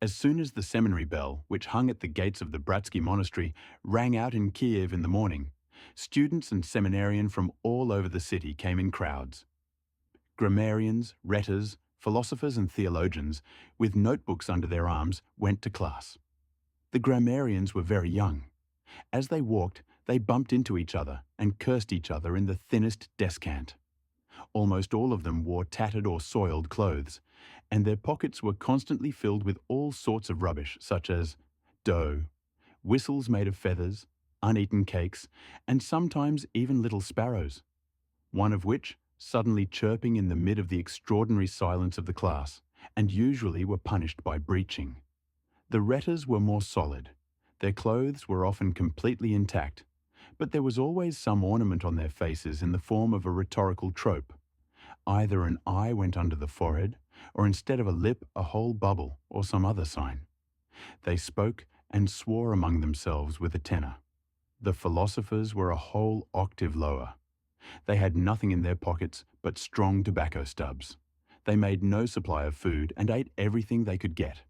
As soon as the seminary bell, which hung at the gates of the Bratsky monastery, rang out in Kiev in the morning, students and seminarians from all over the city came in crowds. Grammarians, rhetors, philosophers and theologians, with notebooks under their arms, went to class. The grammarians were very young. As they walked, they bumped into each other and cursed each other in the thinnest descant. Almost all of them wore tattered or soiled clothes, and their pockets were constantly filled with all sorts of rubbish, such as dough, whistles made of feathers, uneaten cakes, and sometimes even little sparrows, one of which, suddenly chirping in the mid of the extraordinary silence of the class, and usually were punished by breaching. The rhetors were more solid. Their clothes were often completely intact, but there was always some ornament on their faces in the form of a rhetorical trope. Either an eye went under the forehead, or instead of a lip, a whole bubble, or some other sign. They spoke and swore among themselves with a tenor. The philosophers were a whole octave lower. They had nothing in their pockets but strong tobacco stubs. They made no supply of food and ate everything they could get.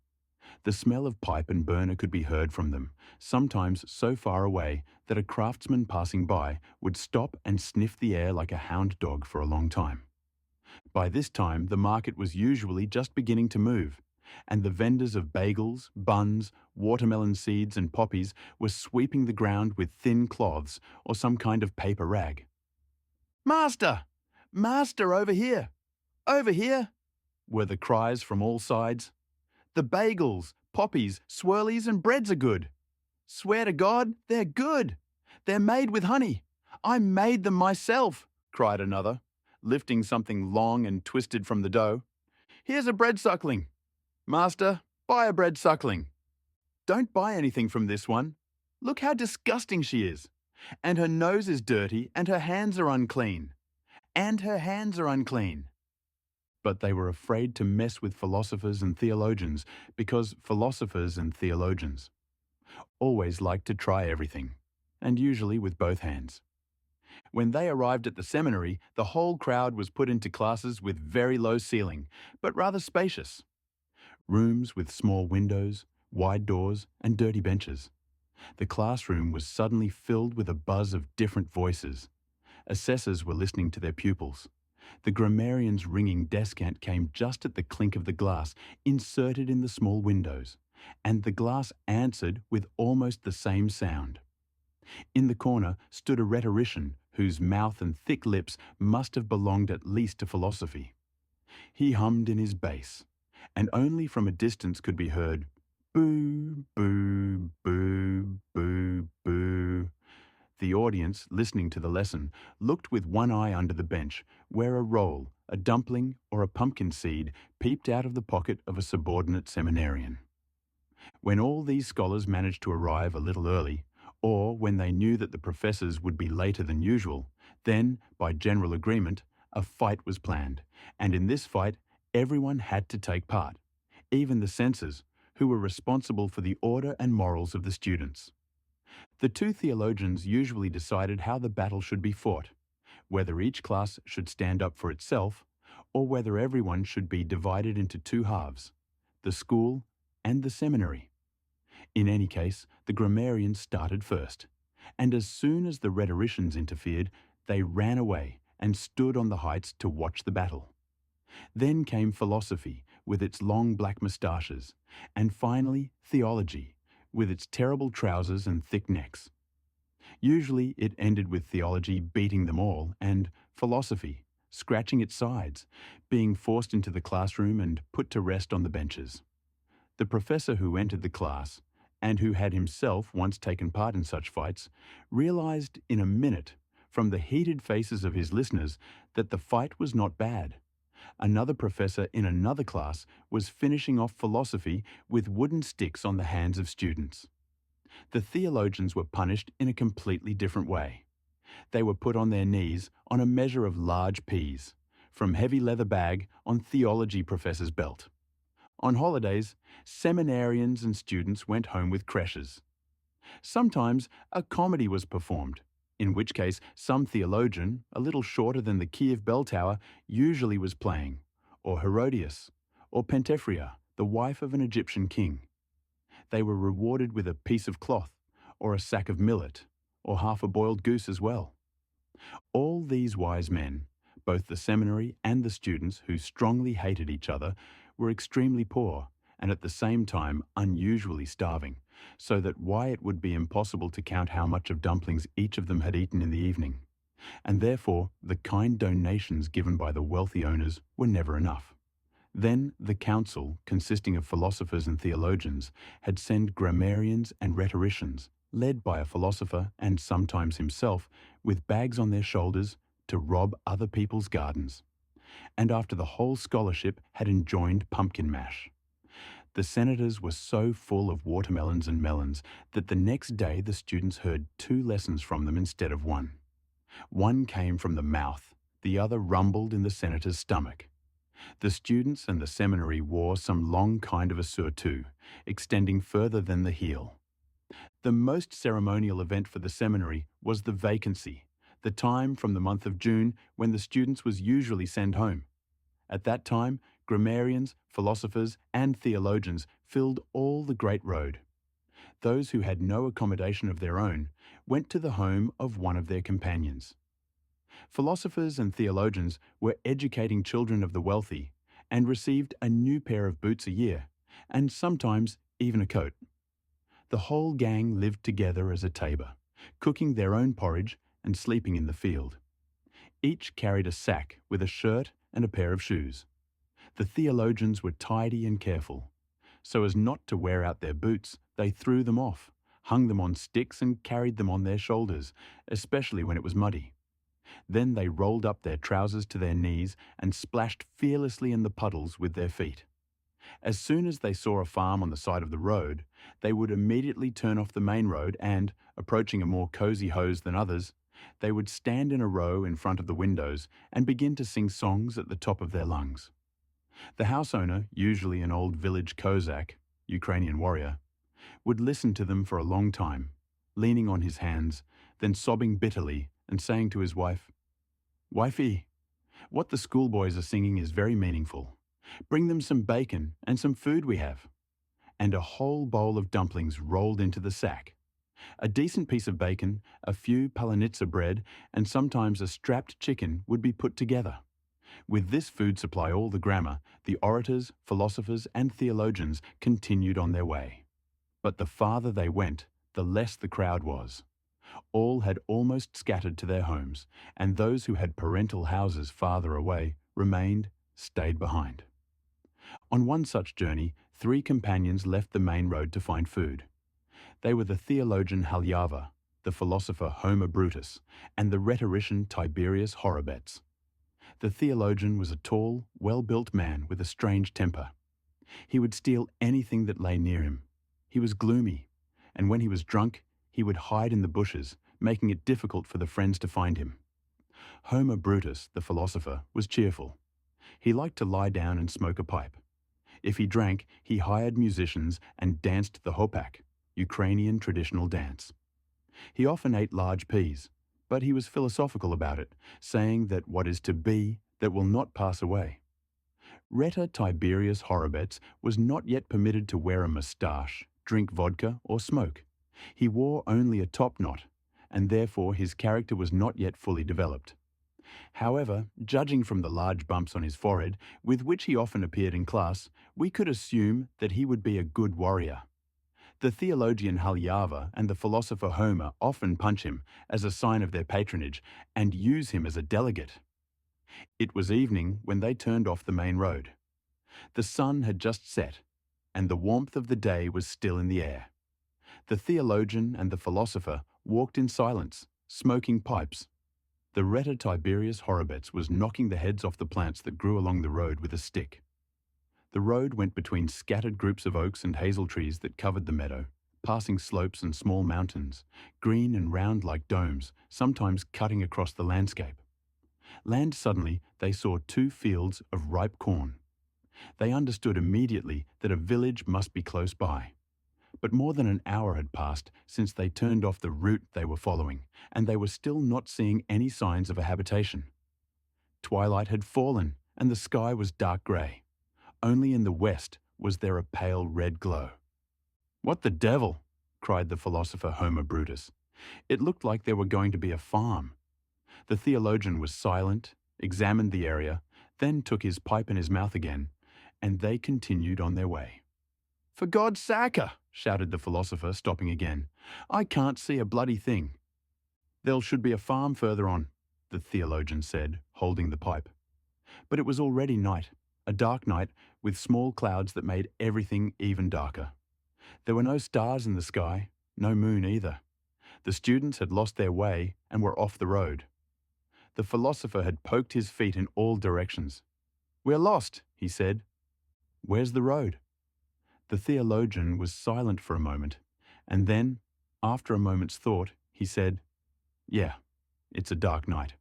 The smell of pipe and burner could be heard from them, sometimes so far away that a craftsman passing by would stop and sniff the air like a hound dog for a long time. By this time, the market was usually just beginning to move, and the vendors of bagels, buns, watermelon seeds and poppies were sweeping the ground with thin cloths or some kind of paper rag. "Master! Master, over here! Over here!" were the cries from all sides. "The bagels, poppies, swirlies and breads are good. Swear to God, they're good. They're made with honey. I made them myself," cried another, lifting something long and twisted from the dough. "Here's a bread suckling. Master, buy a bread suckling." "Don't buy anything from this one. Look how disgusting she is. And her nose is dirty and her hands are unclean. And her hands are unclean." But they were afraid to mess with philosophers and theologians because philosophers and theologians always liked to try everything, and usually with both hands. When they arrived at the seminary, the whole crowd was put into classes with very low ceiling, but rather spacious. Rooms with small windows, wide doors, and dirty benches. The classroom was suddenly filled with a buzz of different voices. Assessors were listening to their pupils. The grammarian's ringing descant came just at the clink of the glass inserted in the small windows, and the glass answered with almost the same sound. In the corner stood a rhetorician whose mouth and thick lips must have belonged at least to philosophy. He hummed in his bass, and only from a distance could be heard, "Boo, boo, boo, boo, boo." The audience, listening to the lesson, looked with one eye under the bench, where a roll, a dumpling, or a pumpkin seed peeped out of the pocket of a subordinate seminarian. When all these scholars managed to arrive a little early, or when they knew that the professors would be later than usual, then, by general agreement, a fight was planned, and in this fight everyone had to take part, even the censors, who were responsible for the order and morals of the students. The two theologians usually decided how the battle should be fought, whether each class should stand up for itself, or whether everyone should be divided into two halves, the school and the seminary. In any case, the grammarians started first, and as soon as the rhetoricians interfered, they ran away and stood on the heights to watch the battle. Then came philosophy, with its long black moustaches, and finally theology, with its terrible trousers and thick necks. Usually it ended with theology beating them all, and philosophy, scratching its sides, being forced into the classroom and put to rest on the benches. The professor who entered the class, and who had himself once taken part in such fights, realized in a minute, from the heated faces of his listeners, that the fight was not bad. Another professor in another class was finishing off philosophy with wooden sticks on the hands of students. The theologians were punished in a completely different way. They were put on their knees on a measure of large peas, from heavy leather bag on theology professor's belt. On holidays, seminarians and students went home with creches. Sometimes a comedy was performed, in which case some theologian, a little shorter than the Kiev bell tower, usually was playing, or Herodias, or Pentephria, the wife of an Egyptian king. They were rewarded with a piece of cloth, or a sack of millet, or half a boiled goose as well. All these wise men, both the seminary and the students who strongly hated each other, were extremely poor and at the same time unusually starving, so that it would be impossible to count how much of dumplings each of them had eaten in the evening, and therefore the kind donations given by the wealthy owners were never enough. Then the council, consisting of philosophers and theologians, had sent grammarians and rhetoricians, led by a philosopher and sometimes himself, with bags on their shoulders to rob other people's gardens. And after the whole scholarship had enjoined pumpkin mash. The senators were so full of watermelons and melons that the next day the students heard 2 lessons from them instead of 1. One came from the mouth, the other rumbled in the senator's stomach. The students and the seminary wore some long kind of a surtout, extending further than the heel. The most ceremonial event for the seminary was the vacancy, the time from the month of June when the students was usually sent home. At that time, grammarians, philosophers, and theologians filled all the great road. Those who had no accommodation of their own went to the home of one of their companions. Philosophers and theologians were educating children of the wealthy and received a new pair of boots a year, and sometimes even a coat. The whole gang lived together as a tabor, cooking their own porridge and sleeping in the field. Each carried a sack with a shirt and a pair of shoes. The theologians were tidy and careful. So as not to wear out their boots, they threw them off, hung them on sticks and carried them on their shoulders, especially when it was muddy. Then they rolled up their trousers to their knees and splashed fearlessly in the puddles with their feet. As soon as they saw a farm on the side of the road, they would immediately turn off the main road and, approaching a more cosy hose than others, they would stand in a row in front of the windows and begin to sing songs at the top of their lungs. The house owner, usually an old village Kozak, Ukrainian warrior, would listen to them for a long time, leaning on his hands, then sobbing bitterly and saying to his wife, "Wifey, what the schoolboys are singing is very meaningful. Bring them some bacon and some food we have." And a whole bowl of dumplings rolled into the sack. A decent piece of bacon, a few palanitsa bread, and sometimes a strapped chicken would be put together. With this food supply all the grammar, the orators, philosophers, and theologians continued on their way. But the farther they went, the less the crowd was. All had almost scattered to their homes, and those who had parental houses farther away stayed behind. On one such journey, 3 companions left the main road to find food. They were the theologian Halyava, the philosopher Homa Brutus, and the rhetorician Tiberius Horobets. The theologian was a tall, well-built man with a strange temper. He would steal anything that lay near him. He was gloomy, and when he was drunk, he would hide in the bushes, making it difficult for the friends to find him. Homa Brutus, the philosopher, was cheerful. He liked to lie down and smoke a pipe. If he drank, he hired musicians and danced the hopak, Ukrainian traditional dance. He often ate large peas, but he was philosophical about it, saying that what is to be, that will not pass away. Rhetor Tiberius Horobets was not yet permitted to wear a moustache, drink vodka, or smoke. He wore only a top knot, and therefore his character was not yet fully developed. However, judging from the large bumps on his forehead, with which he often appeared in class, we could assume that he would be a good warrior. The theologian Halyava and the philosopher Homer often punch him as a sign of their patronage and use him as a delegate. It was evening when they turned off the main road. The sun had just set, and the warmth of the day was still in the air. The theologian and the philosopher walked in silence, smoking pipes. The rhetor Tiberius Horobets was knocking the heads off the plants that grew along the road with a stick. The road went between scattered groups of oaks and hazel trees that covered the meadow, passing slopes and small mountains, green and round like domes, sometimes cutting across the landscape. Land suddenly, they saw 2 fields of ripe corn. They understood immediately that a village must be close by. But more than an hour had passed since they turned off the route they were following, and they were still not seeing any signs of a habitation. Twilight had fallen, and the sky was dark grey. Only in the west, was there a pale red glow. "What the devil?" cried the philosopher Homa Brutus. It looked like there were going to be a farm. The theologian was silent, examined the area, then took his pipe in his mouth again, and they continued on their way. "For God's sake!" shouted the philosopher, stopping again. "I can't see a bloody thing." "There should be a farm further on," the theologian said, holding the pipe. But it was already night, a dark night with small clouds that made everything even darker. There were no stars in the sky, no moon either. The students had lost their way and were off the road. The philosopher had poked his feet in all directions. "We're lost," he said. "Where's the road?" The theologian was silent for a moment, and then, after a moment's thought, he said, "Yeah, it's a dark night."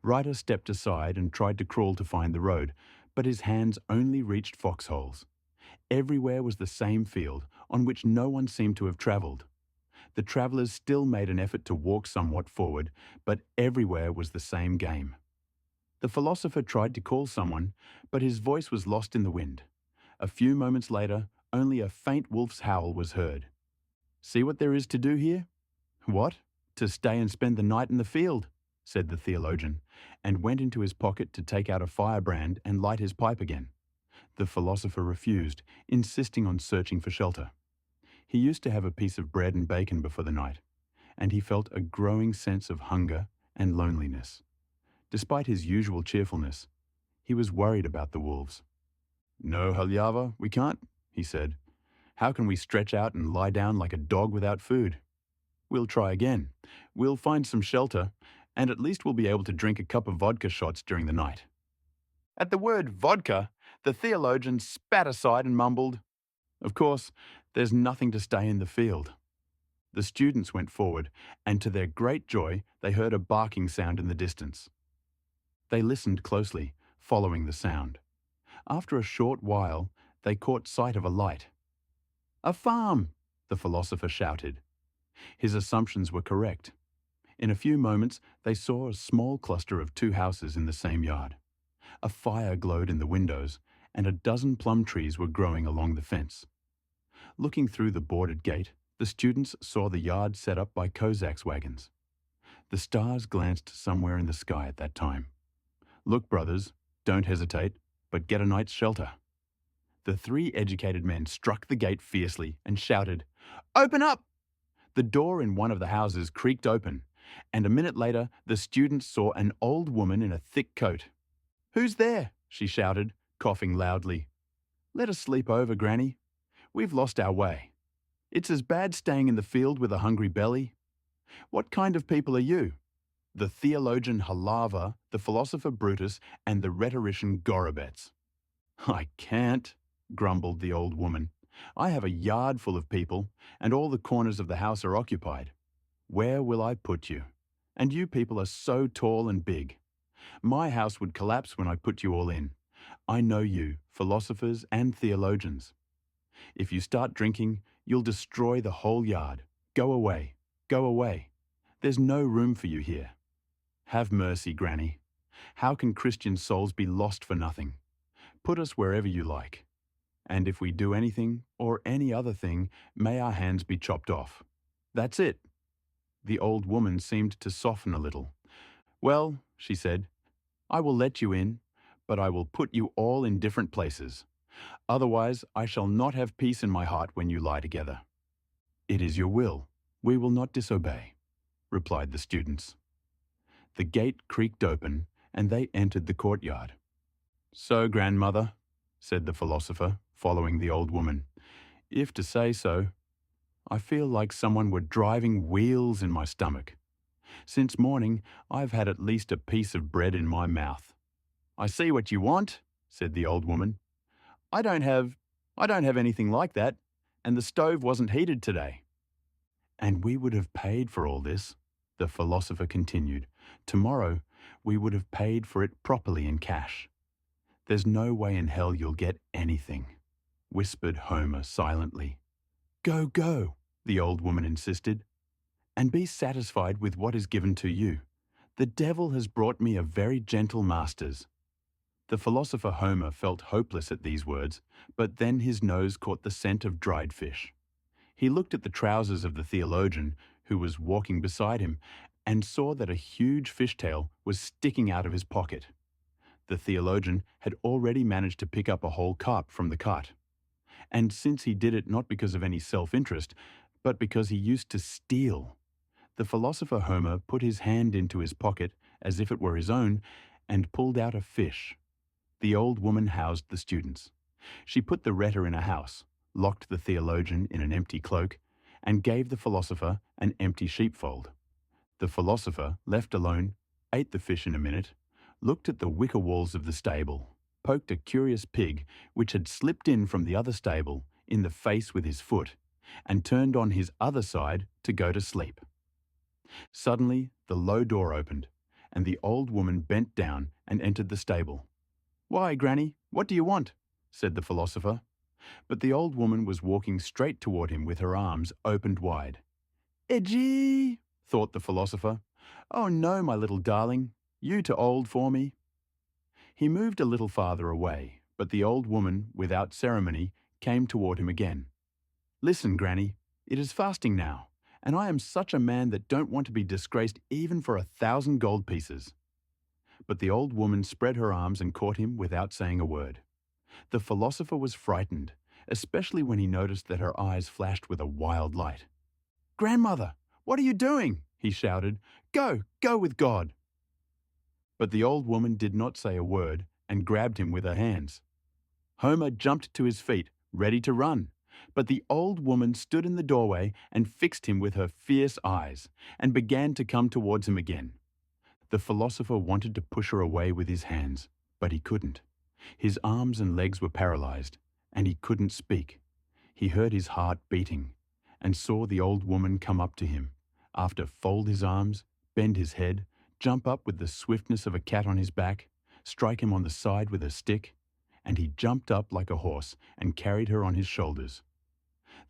Ryder stepped aside and tried to crawl to find the road, but his hands only reached foxholes. Everywhere was the same field, on which no one seemed to have travelled. The travellers still made an effort to walk somewhat forward, but everywhere was the same game. The philosopher tried to call someone, but his voice was lost in the wind. A few moments later, only a faint wolf's howl was heard. "See what there is to do here?" "What? To stay and spend the night in the field," said the theologian, and went into his pocket to take out a firebrand and light his pipe again. The philosopher refused, insisting on searching for shelter. He used to have a piece of bread and bacon before the night, and he felt a growing sense of hunger and loneliness. Despite his usual cheerfulness, he was worried about the wolves. "No, Halyava, we can't," he said. "How can we stretch out and lie down like a dog without food? We'll try again. We'll find some shelter, and at least we'll be able to drink a cup of vodka shots during the night." At the word vodka, the theologian spat aside and mumbled, "Of course, there's nothing to stay in the field." The students went forward, and to their great joy, they heard a barking sound in the distance. They listened closely, following the sound. After a short while, they caught sight of a light. "A farm!" the philosopher shouted. His assumptions were correct. In a few moments, they saw a small cluster of 2 houses in the same yard. A fire glowed in the windows, and a dozen plum trees were growing along the fence. Looking through the boarded gate, the students saw the yard set up by Cossacks' wagons. The stars glanced somewhere in the sky at that time. "Look, brothers, don't hesitate, but get a night's shelter." The 3 educated men struck the gate fiercely and shouted, "Open up!" The door in one of the houses creaked open, and a minute later the students saw an old woman in a thick coat. "Who's there?" she shouted, coughing loudly. "Let us sleep over, Granny. We've lost our way. It's as bad staying in the field with a hungry belly. What kind of people are you?" The theologian Halava, the philosopher Brutus, and the rhetorician Gorobets. "I can't," grumbled the old woman. "I have a yard full of people, and all the corners of the house are occupied. Where will I put you? And you people are so tall and big. My house would collapse when I put you all in. I know you, philosophers and theologians. If you start drinking, you'll destroy the whole yard. Go away, go away. There's no room for you here. Have mercy, Granny. How can Christian souls be lost for nothing? Put us wherever you like. And if we do anything, or any other thing, may our hands be chopped off. That's it." The old woman seemed to soften a little. "Well," she said, "I will let you in, but I will put you all in different places. Otherwise, I shall not have peace in my heart when you lie together." "It is your will. We will not disobey," replied the students. The gate creaked open, and they entered the courtyard. "So, grandmother," said the philosopher, following the old woman, "if to say so, I feel like someone were driving wheels in my stomach. Since morning, I've had at least a piece of bread in my mouth." "I see what you want," said the old woman. I don't have anything like that, and the stove wasn't heated today." "And we would have paid for all this," the philosopher continued. "Tomorrow, we would have paid for it properly in cash." "There's no way in hell you'll get anything," whispered Homer silently. "Go, go," the old woman insisted, "and be satisfied with what is given to you. The devil has brought me a very gentle masters." The philosopher Homer felt hopeless at these words, but then his nose caught the scent of dried fish. He looked at the trousers of the theologian, who was walking beside him, and saw that a huge fishtail was sticking out of his pocket. The theologian had already managed to pick up a whole carp from the cart. And since he did it not because of any self-interest, but because he used to steal, the philosopher Homer put his hand into his pocket as if it were his own and pulled out a fish. The old woman housed the students. She put the rhetor in a house, locked the theologian in an empty cloak, and gave the philosopher an empty sheepfold. The philosopher, left alone, ate the fish in a minute, looked at the wicker walls of the stable, poked a curious pig, which had slipped in from the other stable, in the face with his foot, and turned on his other side to go to sleep. Suddenly, the low door opened, and the old woman bent down and entered the stable. "Why, Granny, what do you want?" said the philosopher. But the old woman was walking straight toward him with her arms opened wide. "Edgy," thought the philosopher. "Oh no, my little darling, you too old for me." He moved a little farther away, but the old woman, without ceremony, came toward him again. "Listen, Granny, it is fasting now, and I am such a man that don't want to be disgraced even for 1,000 gold pieces." But the old woman spread her arms and caught him without saying a word. The philosopher was frightened, especially when he noticed that her eyes flashed with a wild light. "Grandmother, what are you doing?" he shouted. "Go, go with God." But the old woman did not say a word and grabbed him with her hands. Homer jumped to his feet, ready to run, but the old woman stood in the doorway and fixed him with her fierce eyes, and began to come towards him again. The philosopher wanted to push her away with his hands, but he couldn't. His arms and legs were paralyzed, and he couldn't speak. He heard his heart beating, and saw the old woman come up to him, after fold his arms, bend his head, jump up with the swiftness of a cat on his back, strike him on the side with a stick, and he jumped up like a horse and carried her on his shoulders.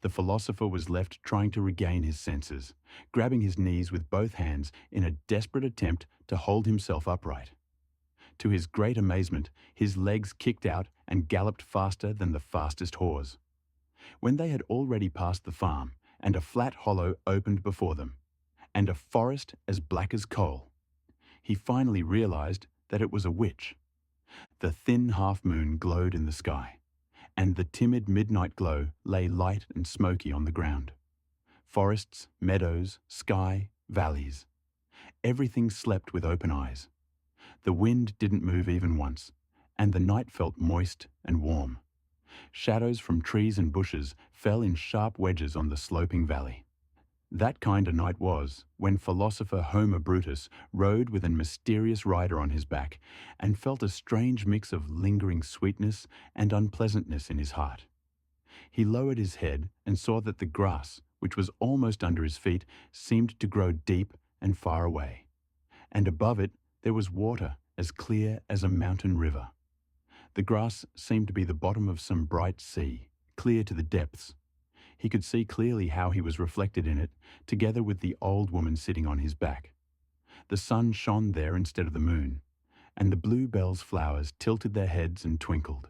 The philosopher was left trying to regain his senses, grabbing his knees with both hands in a desperate attempt to hold himself upright. To his great amazement, his legs kicked out and galloped faster than the fastest horse. When they had already passed the farm, and a flat hollow opened before them, and a forest as black as coal, he finally realized that it was a witch. The thin half-moon glowed in the sky, and the timid midnight glow lay light and smoky on the ground. Forests, meadows, sky, valleys. Everything slept with open eyes. The wind didn't move even once, and the night felt moist and warm. Shadows from trees and bushes fell in sharp wedges on the sloping valley. That kind of night was when philosopher Homa Brutus rode with a mysterious rider on his back and felt a strange mix of lingering sweetness and unpleasantness in his heart. He lowered his head and saw that the grass, which was almost under his feet, seemed to grow deep and far away, and above it there was water as clear as a mountain river. The grass seemed to be the bottom of some bright sea, clear to the depths. He could see clearly how he was reflected in it, together with the old woman sitting on his back. The sun shone there instead of the moon, and the bluebell's flowers tilted their heads and twinkled.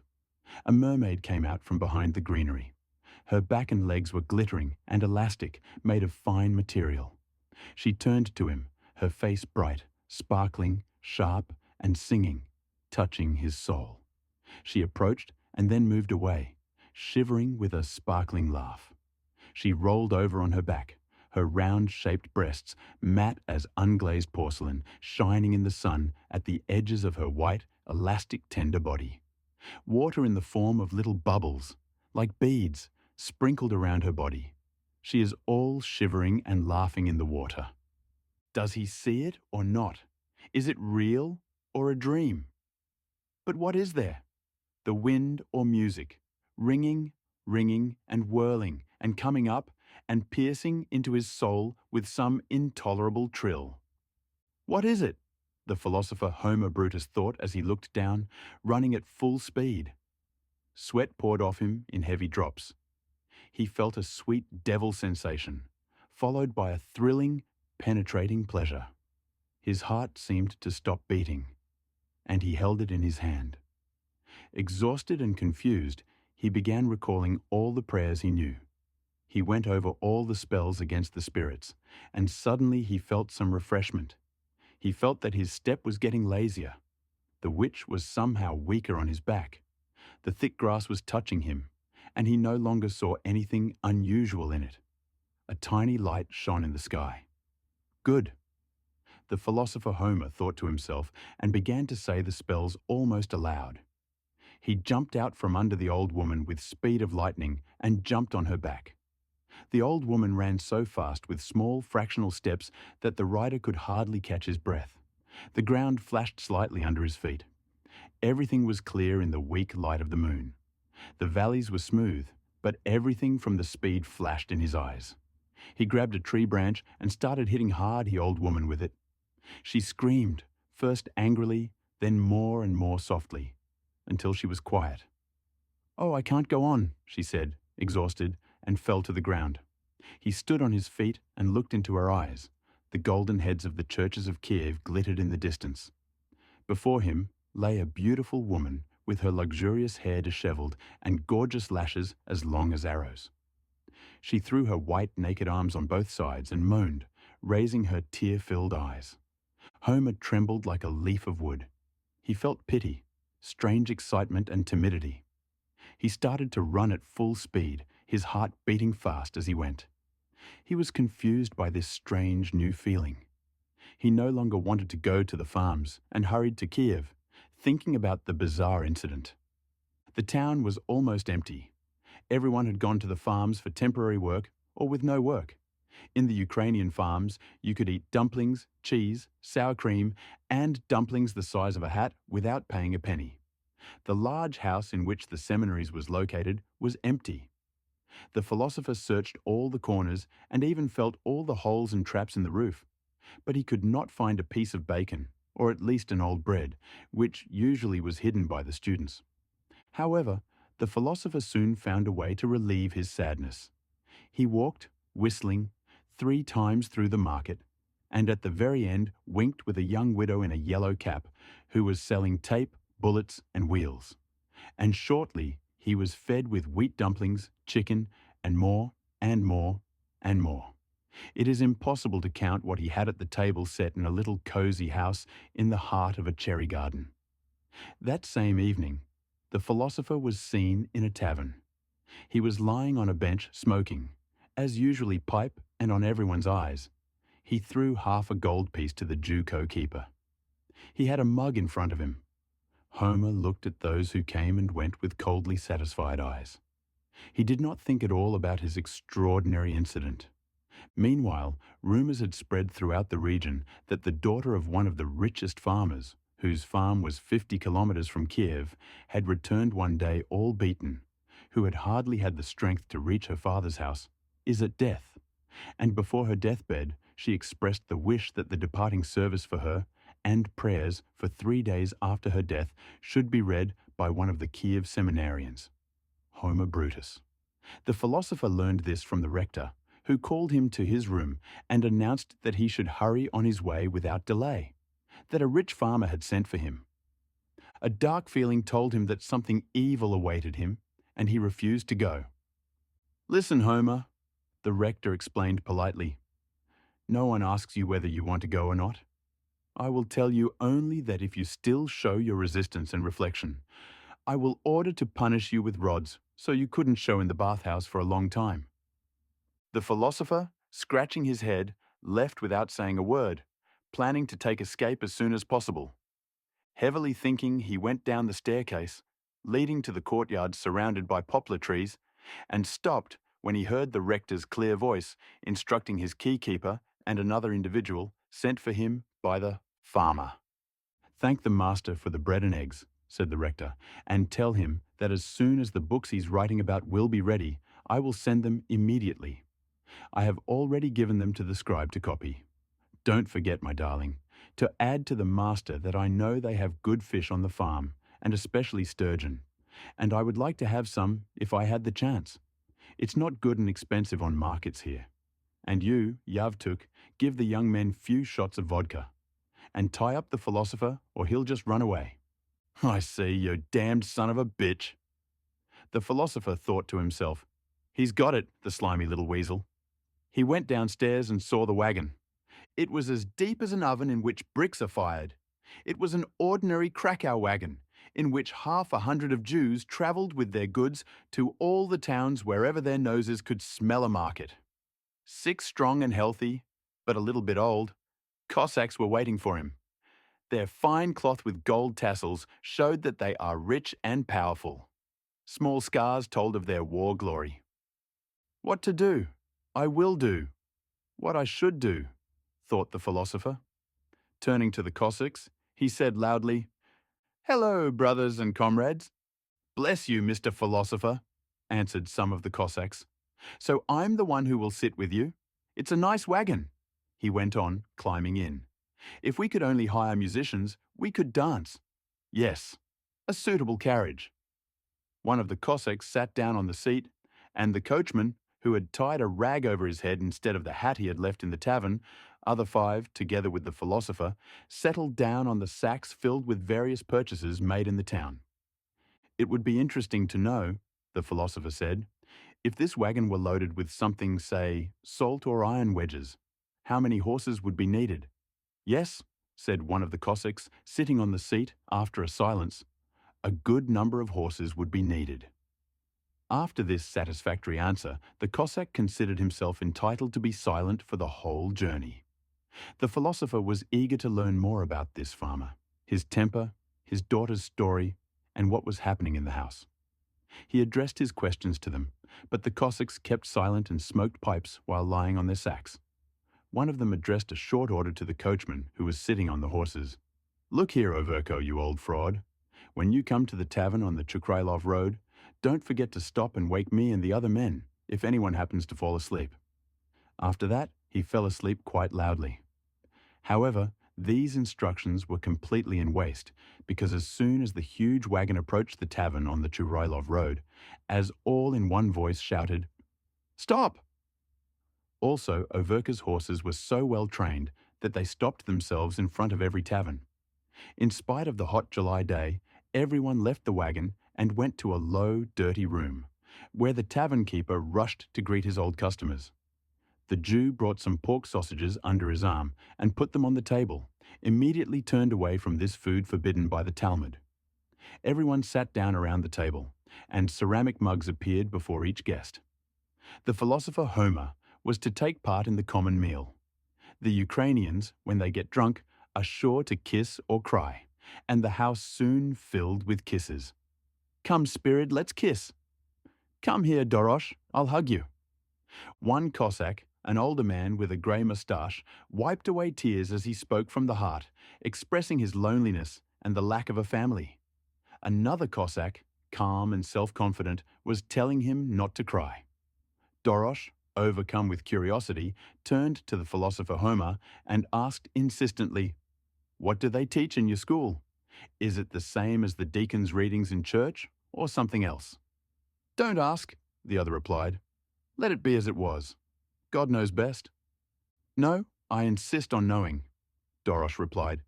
A mermaid came out from behind the greenery. Her back and legs were glittering and elastic, made of fine material. She turned to him, her face bright, sparkling, sharp, and singing, touching his soul. She approached and then moved away, shivering with a sparkling laugh. She rolled over on her back, her round-shaped breasts, matte as unglazed porcelain, shining in the sun at the edges of her white, elastic, tender body. Water in the form of little bubbles, like beads, sprinkled around her body. She is all shivering and laughing in the water. Does he see it or not? Is it real or a dream? But what is there? The wind or music, ringing, ringing, and whirling, and coming up and piercing into his soul with some intolerable trill. What is it? The philosopher Homa Brutus thought as he looked down, running at full speed. Sweat poured off him in heavy drops. He felt a sweet devil sensation, followed by a thrilling, penetrating pleasure. His heart seemed to stop beating, and he held it in his hand. Exhausted and confused, he began recalling all the prayers he knew. He went over all the spells against the spirits, and suddenly he felt some refreshment. He felt that his step was getting lazier. The witch was somehow weaker on his back. The thick grass was touching him, and he no longer saw anything unusual in it. A tiny light shone in the sky. Good. The philosopher Homer thought to himself and began to say the spells almost aloud. He jumped out from under the old woman with speed of lightning and jumped on her back. The old woman ran so fast with small fractional steps that the rider could hardly catch his breath. The ground flashed slightly under his feet. Everything was clear in the weak light of the moon. The valleys were smooth, but everything from the speed flashed in his eyes. He grabbed a tree branch and started hitting hard the old woman with it. She screamed, first angrily, then more and more softly, until she was quiet. "Oh, I can't go on," she said, exhausted, and fell to the ground. He stood on his feet and looked into her eyes. The golden heads of the churches of Kiev glittered in the distance. Before him lay a beautiful woman with her luxurious hair disheveled and gorgeous lashes as long as arrows. She threw her white naked arms on both sides and moaned, raising her tear-filled eyes. Homer trembled like a leaf of wood. He felt pity, strange excitement and timidity. He started to run at full speed, his heart beating fast as he went. He was confused by this strange new feeling. He no longer wanted to go to the farms and hurried to Kiev, thinking about the bizarre incident. The town was almost empty. Everyone had gone to the farms for temporary work or with no work. In the Ukrainian farms, you could eat dumplings, cheese, sour cream, and dumplings the size of a hat without paying a penny. The large house in which the seminaries was located was empty. The philosopher searched all the corners and even felt all the holes and traps in the roof, but he could not find a piece of bacon, or at least an old bread, which usually was hidden by the students. However, the philosopher soon found a way to relieve his sadness. He walked, whistling, 3 times through the market, and at the very end winked with a young widow in a yellow cap who was selling tape, bullets, and wheels. And shortly he was fed with wheat dumplings, chicken, and more, and more, and more. It is impossible to count what he had at the table set in a little cozy house in the heart of a cherry garden. That same evening, the philosopher was seen in a tavern. He was lying on a bench smoking, as usually pipe and on everyone's eyes. He threw half a gold piece to the Jew keeper. He had a mug in front of him. Homer looked at those who came and went with coldly satisfied eyes. He did not think at all about his extraordinary incident. Meanwhile, rumors had spread throughout the region that the daughter of one of the richest farmers, whose farm was 50 kilometers from Kiev, had returned one day all beaten, who had hardly had the strength to reach her father's house, is at death. And before her deathbed, she expressed the wish that the departing service for her and prayers for 3 days after her death should be read by one of the Kiev seminarians, Homa Brutus. The philosopher learned this from the rector, who called him to his room and announced that he should hurry on his way without delay, that a rich farmer had sent for him. A dark feeling told him that something evil awaited him, and he refused to go. "Listen, Homer," the rector explained politely. "No one asks you whether you want to go or not. I will tell you only that if you still show your resistance and reflection, I will order to punish you with rods so you couldn't show in the bathhouse for a long time." The philosopher, scratching his head, left without saying a word, planning to take escape as soon as possible. Heavily thinking, he went down the staircase, leading to the courtyard surrounded by poplar trees, and stopped when he heard the rector's clear voice instructing his keykeeper and another individual sent for him by the farmer. "Thank the master for the bread and eggs," said the rector, "and tell him that as soon as the books he's writing about will be ready, I will send them immediately. I have already given them to the scribe to copy. Don't forget, my darling, to add to the master that I know they have good fish on the farm, and especially sturgeon, and I would like to have some if I had the chance. It's not good and expensive on markets here. And you, Yavtuk, give the young men few shots of vodka, and tie up the philosopher or he'll just run away." I see, you damned son of a bitch. The philosopher thought to himself, he's got it, the slimy little weasel. He went downstairs and saw the wagon. It was as deep as an oven in which bricks are fired. It was an ordinary Krakow wagon, in which 500 of Jews travelled with their goods to all the towns wherever their noses could smell a market. 6 strong and healthy, but a little bit old, Cossacks were waiting for him. Their fine cloth with gold tassels showed that they are rich and powerful. Small scars told of their war glory. What to do? I will do. What I should do, thought the philosopher. Turning to the Cossacks, he said loudly, "Hello, brothers and comrades." "Bless you, Mr. Philosopher," answered some of the Cossacks. "So I'm the one who will sit with you. It's a nice wagon," he went on, climbing in. "If we could only hire musicians, we could dance. Yes, a suitable carriage." One of the Cossacks sat down on the seat, and the coachman, who had tied a rag over his head instead of the hat he had left in the tavern, other 5, together with the philosopher, settled down on the sacks filled with various purchases made in the town. It would be interesting to know, the philosopher said, if this wagon were loaded with something, say, salt or iron wedges, how many horses would be needed? Yes, said one of the Cossacks, sitting on the seat after a silence, a good number of horses would be needed. After this satisfactory answer, the Cossack considered himself entitled to be silent for the whole journey. The philosopher was eager to learn more about this farmer, his temper, his daughter's story, and what was happening in the house. He addressed his questions to them, but the Cossacks kept silent and smoked pipes while lying on their sacks. One of them addressed a short order to the coachman who was sitting on the horses. "Look here, Overko, you old fraud. When you come to the tavern on the Chukrailov road, don't forget to stop and wake me and the other men, if anyone happens to fall asleep." After that, he fell asleep quite loudly. However, these instructions were completely in waste, because as soon as the huge wagon approached the tavern on the Chukrailov road, as all in one voice shouted, "Stop!" Also, Overka's horses were so well trained that they stopped themselves in front of every tavern. In spite of the hot July day, everyone left the wagon and went to a low, dirty room, where the tavern keeper rushed to greet his old customers. The Jew brought some pork sausages under his arm and put them on the table, immediately turned away from this food forbidden by the Talmud. Everyone sat down around the table, and ceramic mugs appeared before each guest. The philosopher Homa was to take part in the common meal. The Ukrainians, when they get drunk, are sure to kiss or cry, and the house soon filled with kisses. "Come, spirit, let's kiss." "Come here, Dorosh, I'll hug you." One Cossack, an older man with a grey moustache, wiped away tears as he spoke from the heart, expressing his loneliness and the lack of a family. Another Cossack, calm and self-confident, was telling him not to cry. Dorosh, overcome with curiosity, turned to the philosopher Homa and asked insistently, "What do they teach in your school? Is it the same as the deacon's readings in church, or something else?" "Don't ask," the other replied. "Let it be as it was. God knows best." "No, I insist on knowing," Dorosh replied.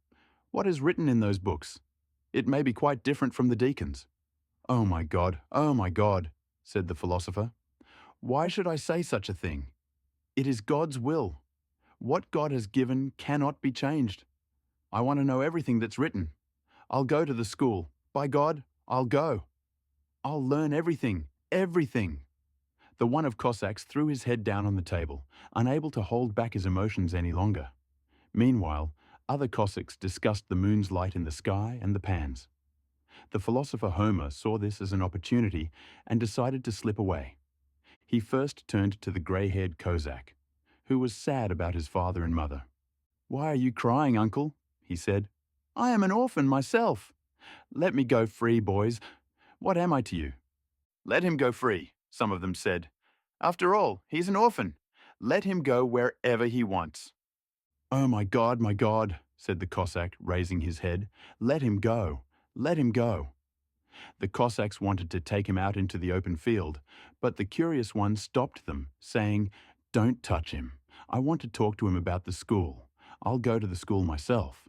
"What is written in those books? It may be quite different from the deacon's." Oh my God," said the philosopher. "Why should I say such a thing? It is God's will. What God has given cannot be changed. I want to know everything that's written. I'll go to the school. By God, I'll go. I'll learn everything, everything." The one of Cossacks threw his head down on the table, unable to hold back his emotions any longer. Meanwhile, other Cossacks discussed the moon's light in the sky and the pans. The philosopher Homer saw this as an opportunity and decided to slip away. He first turned to the grey-haired Cossack, who was sad about his father and mother. "Why are you crying, uncle?" he said. "I am an orphan myself. Let me go free, boys. What am I to you?" "Let him go free," some of them said. "After all, he's an orphan. Let him go wherever he wants." "Oh my God," said the Cossack, raising his head. "Let him go. Let him go." The Cossacks wanted to take him out into the open field, but the curious one stopped them, saying, "Don't touch him. I want to talk to him about the school. I'll go to the school myself."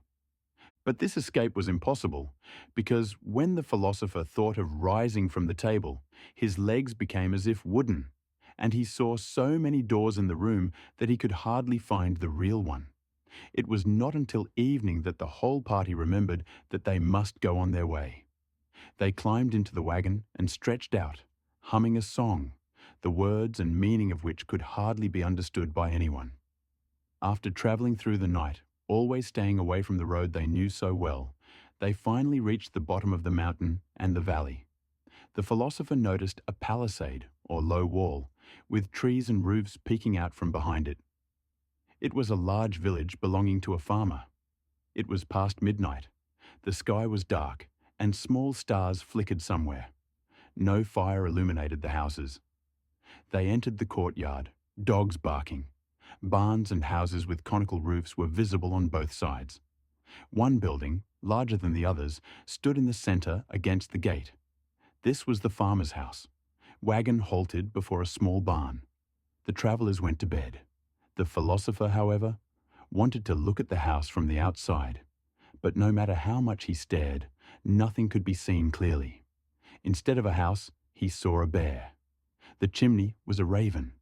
But this escape was impossible, because when the philosopher thought of rising from the table, his legs became as if wooden, and he saw so many doors in the room that he could hardly find the real one. It was not until evening that the whole party remembered that they must go on their way. They climbed into the wagon and stretched out, humming a song, the words and meaning of which could hardly be understood by anyone. After traveling through the night, always staying away from the road they knew so well, they finally reached the bottom of the mountain and the valley. The philosopher noticed a palisade, or low wall, with trees and roofs peeking out from behind it. It was a large village belonging to a farmer. It was past midnight. The sky was dark, and small stars flickered somewhere. No fire illuminated the houses. They entered the courtyard, dogs barking. Barns and houses with conical roofs were visible on both sides. One building, larger than the others, stood in the centre against the gate. This was the farmer's house. Wagon halted before a small barn. The travellers went to bed. The philosopher, however, wanted to look at the house from the outside, but no matter how much he stared, nothing could be seen clearly. Instead of a house, he saw a bear. The chimney was a raven.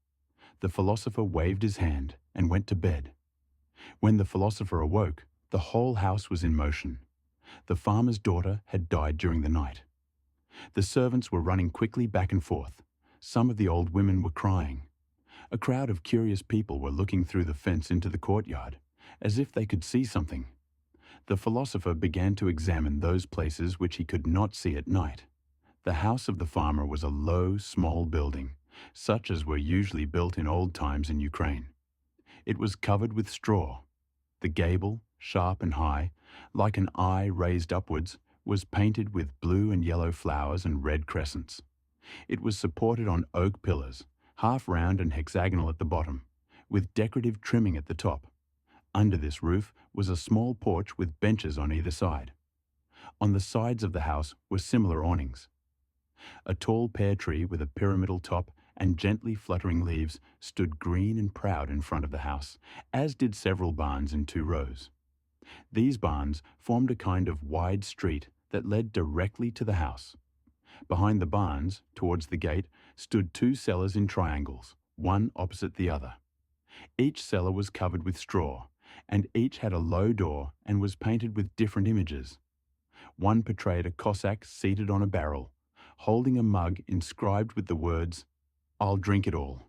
The philosopher waved his hand and went to bed. When the philosopher awoke, the whole house was in motion. The farmer's daughter had died during the night. The servants were running quickly back and forth. Some of the old women were crying. A crowd of curious people were looking through the fence into the courtyard, as if they could see something. The philosopher began to examine those places which he could not see at night. The house of the farmer was a low, small building, such as were usually built in old times in Ukraine. It was covered with straw. The gable, sharp and high, like an eye raised upwards, was painted with blue and yellow flowers and red crescents. It was supported on oak pillars, half round and hexagonal at the bottom, with decorative trimming at the top. Under this roof was a small porch with benches on either side. On the sides of the house were similar awnings. A tall pear tree with a pyramidal top and gently fluttering leaves stood green and proud in front of the house, as did several barns in 2 rows. These barns formed a kind of wide street that led directly to the house. Behind the barns, towards the gate, stood 2 cellars in triangles, one opposite the other. Each cellar was covered with straw, and each had a low door and was painted with different images. One portrayed a Cossack seated on a barrel, holding a mug inscribed with the words, "I'll drink it all."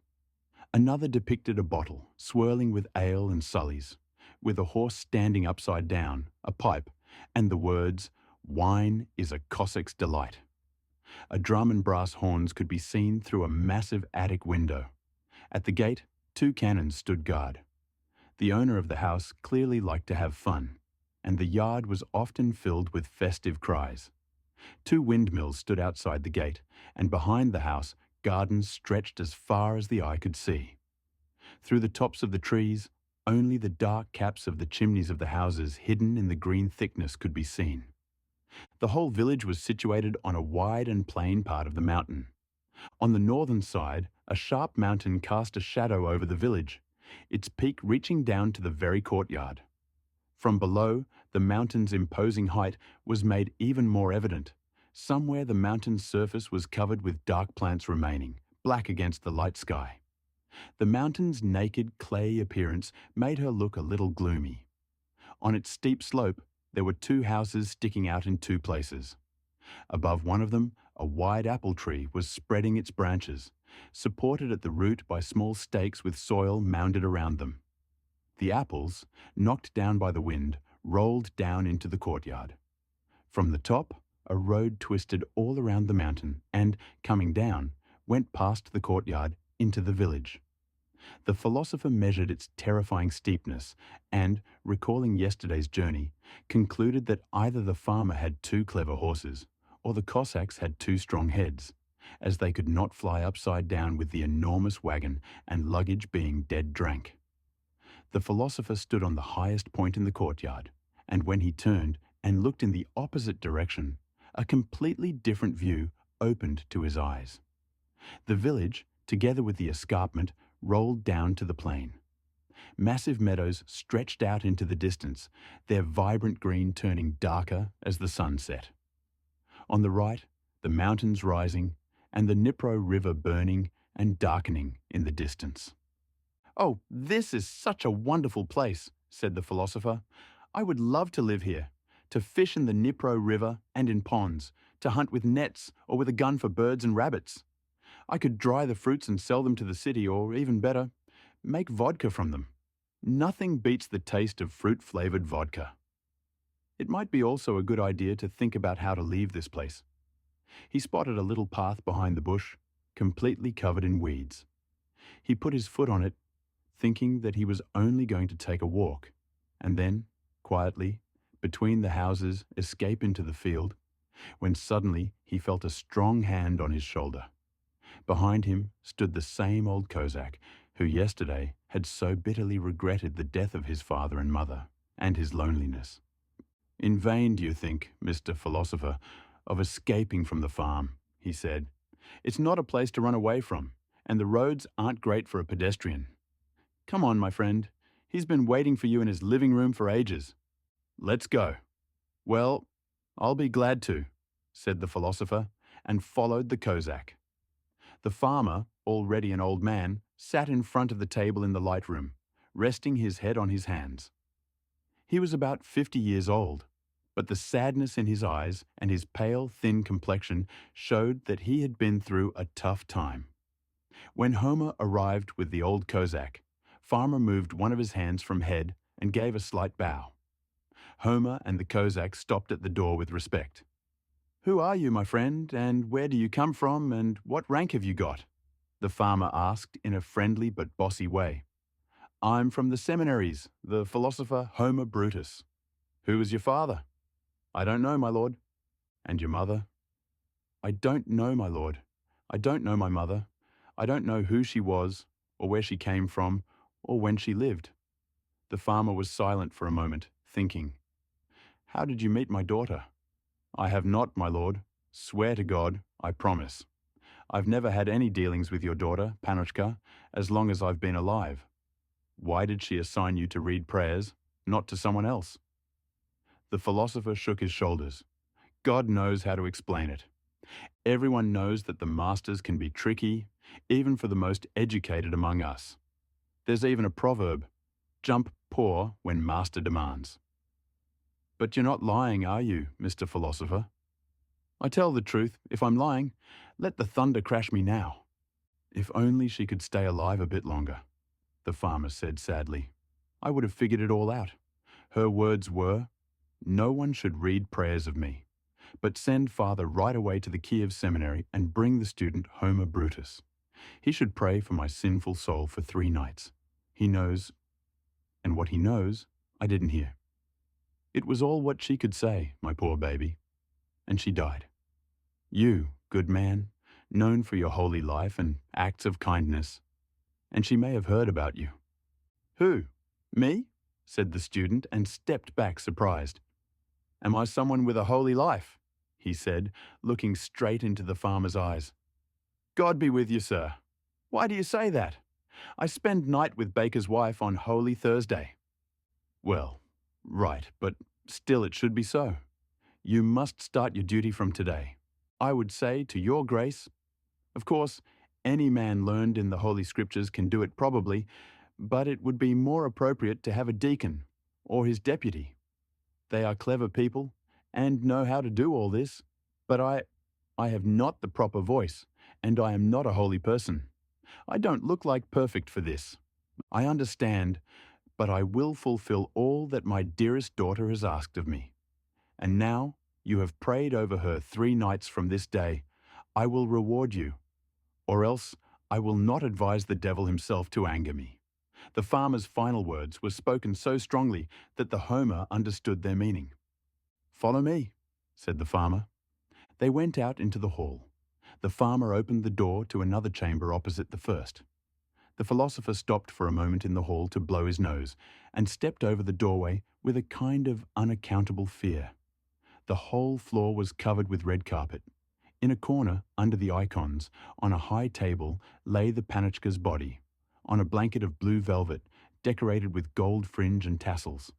Another depicted a bottle, swirling with ale and sullies, with a horse standing upside down, a pipe, and the words, "Wine is a Cossack's delight." A drum and brass horns could be seen through a massive attic window. At the gate, 2 cannons stood guard. The owner of the house clearly liked to have fun, and the yard was often filled with festive cries. 2 windmills stood outside the gate, and behind the house, gardens stretched as far as the eye could see. Through the tops of the trees, only the dark caps of the chimneys of the houses hidden in the green thickness could be seen. The whole village was situated on a wide and plain part of the mountain. On the northern side, a sharp mountain cast a shadow over the village, its peak reaching down to the very courtyard. From below, the mountain's imposing height was made even more evident. Somewhere the mountain's surface was covered with dark plants remaining, black against the light sky. The mountain's naked clay appearance made her look a little gloomy. On its steep slope, there were 2 houses sticking out in 2 places. Above one of them, a wide apple tree was spreading its branches, supported at the root by small stakes with soil mounded around them. The apples, knocked down by the wind, rolled down into the courtyard. From the top, a road twisted all around the mountain and, coming down, went past the courtyard into the village. The philosopher measured its terrifying steepness and, recalling yesterday's journey, concluded that either the farmer had 2 clever horses, or the Cossacks had 2 strong heads, as they could not fly upside down with the enormous wagon and luggage being dead drank. The philosopher stood on the highest point in the courtyard, and when he turned and looked in the opposite direction, a completely different view opened to his eyes. The village, together with the escarpment, rolled down to the plain. Massive meadows stretched out into the distance, their vibrant green turning darker as the sun set. On the right, the mountains rising, and the Dnipro River burning and darkening in the distance. "Oh, this is such a wonderful place," said the philosopher. "I would love to live here, to fish in the Dnipro River and in ponds, to hunt with nets or with a gun for birds and rabbits. I could dry the fruits and sell them to the city, or even better, make vodka from them. Nothing beats the taste of fruit-flavored vodka." It might be also a good idea to think about how to leave this place. He spotted a little path behind the bush, completely covered in weeds. He put his foot on it, thinking that he was only going to take a walk, and then, quietly, between the houses, escape into the field, when suddenly he felt a strong hand on his shoulder. Behind him stood the same old Cossack who yesterday had so bitterly regretted the death of his father and mother, and his loneliness. "In vain do you think, Mr. Philosopher, of escaping from the farm," he said. "It's not a place to run away from, and the roads aren't great for a pedestrian. Come on, my friend. He's been waiting for you in his living room for ages. Let's go." "Well, I'll be glad to," said the philosopher, and followed the Cossack. The farmer, already an old man, sat in front of the table in the light room, resting his head on his hands. He was about 50 years old, but the sadness in his eyes and his pale, thin complexion showed that he had been through a tough time. When Homa arrived with the old Cossack, Farmer moved one of his hands from head and gave a slight bow. Homa and the Cossack stopped at the door with respect. "Who are you, my friend, and where do you come from, and what rank have you got?" the farmer asked in a friendly but bossy way. "I'm from the seminaries, the philosopher Homa Brutus." "Who was your father?" "I don't know, my lord." "And your mother?" "I don't know, my lord. I don't know my mother. I don't know who she was, or where she came from, or when she lived." The farmer was silent for a moment, thinking. "How did you meet my daughter?" "I have not, my lord. Swear to God, I promise. I've never had any dealings with your daughter, Pannochka, as long as I've been alive. Why did she assign you to read prayers, not to someone else?" The philosopher shook his shoulders. God knows how to explain it. Everyone knows that the masters can be tricky, even for the most educated among us. There's even a proverb, "Jump poor when master demands." "But you're not lying, are you, Mr. Philosopher?" "I tell the truth. If I'm lying, let the thunder crash me now." "If only she could stay alive a bit longer," the farmer said sadly. "I would have figured it all out. Her words were, 'No one should read prayers of me, but send father right away to the Kiev seminary and bring the student Homa Brutus. He should pray for my sinful soul for 3 nights. He knows,' and what he knows, I didn't hear. It was all what she could say, my poor baby, and she died. You, good man, known for your holy life and acts of kindness, and she may have heard about you." "Who? Me?" said the student, and stepped back surprised. "Am I someone with a holy life?" he said, looking straight into the farmer's eyes. "God be with you, sir. Why do you say that? I spend night with baker's wife on Holy Thursday." "Well, right, but still it should be so. You must start your duty from today. I would say, to your grace. Of course, any man learned in the Holy Scriptures can do it probably, but it would be more appropriate to have a deacon, or his deputy. They are clever people, and know how to do all this, but I have not the proper voice, and I am not a holy person. I don't look like perfect for this. I understand, but I will fulfill all that my dearest daughter has asked of me. And now you have prayed over her 3 nights from this day. I will reward you, or else I will not advise the devil himself to anger me." The farmer's final words were spoken so strongly that the Homer understood their meaning. "Follow me," said the farmer. They went out into the hall. The farmer opened the door to another chamber opposite the first. The philosopher stopped for a moment in the hall to blow his nose, and stepped over the doorway with a kind of unaccountable fear. The whole floor was covered with red carpet. In a corner, under the icons, on a high table, lay the Pannochka's body. On a blanket of blue velvet, decorated with gold fringe and tassels.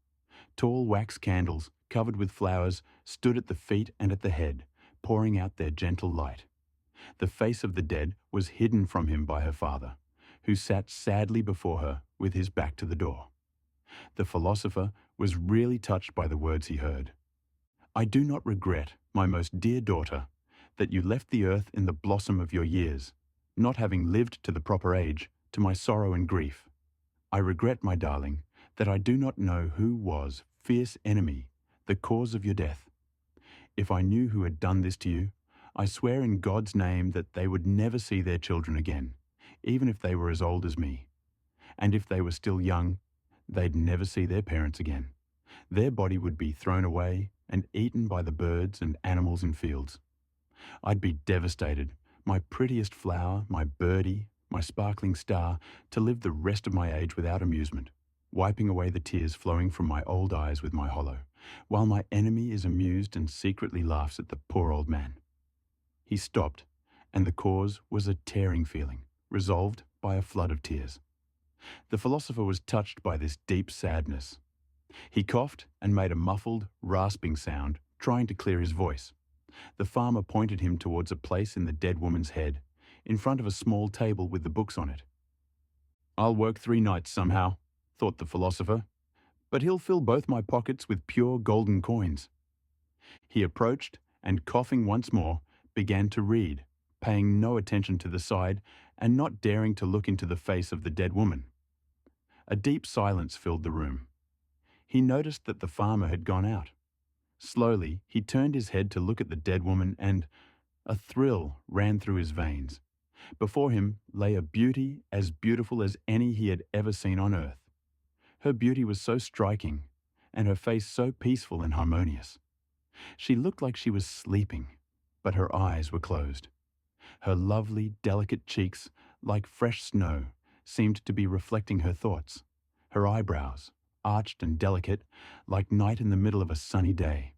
Tall wax candles, covered with flowers, stood at the feet and at the head, pouring out their gentle light. The face of the dead was hidden from him by her father, who sat sadly before her with his back to the door. The philosopher was really touched by the words he heard. "I do not regret, my most dear daughter, that you left the earth in the blossom of your years, not having lived to the proper age, to my sorrow and grief. I regret, my darling, that I do not know who was, fierce enemy, the cause of your death. If I knew who had done this to you, I swear in God's name that they would never see their children again, even if they were as old as me. And if they were still young, they'd never see their parents again. Their body would be thrown away and eaten by the birds and animals in fields. I'd be devastated, my prettiest flower, my birdie, my sparkling star, to live the rest of my age without amusement, wiping away the tears flowing from my old eyes with my hollow, while my enemy is amused and secretly laughs at the poor old man." He stopped, and the cause was a tearing feeling, resolved by a flood of tears. The philosopher was touched by this deep sadness. He coughed and made a muffled, rasping sound, trying to clear his voice. The farmer pointed him towards a place in the dead woman's head, in front of a small table with the books on it. "I'll work 3 nights somehow," thought the philosopher, "but he'll fill both my pockets with pure golden coins." He approached and, coughing once more, began to read, paying no attention to the side and not daring to look into the face of the dead woman. A deep silence filled the room. He noticed that the farmer had gone out. Slowly, he turned his head to look at the dead woman and a thrill ran through his veins. Before him lay a beauty as beautiful as any he had ever seen on earth. Her beauty was so striking, and her face so peaceful and harmonious. She looked like she was sleeping, but her eyes were closed. Her lovely, delicate cheeks, like fresh snow, seemed to be reflecting her thoughts. Her eyebrows, arched and delicate, like night in the middle of a sunny day.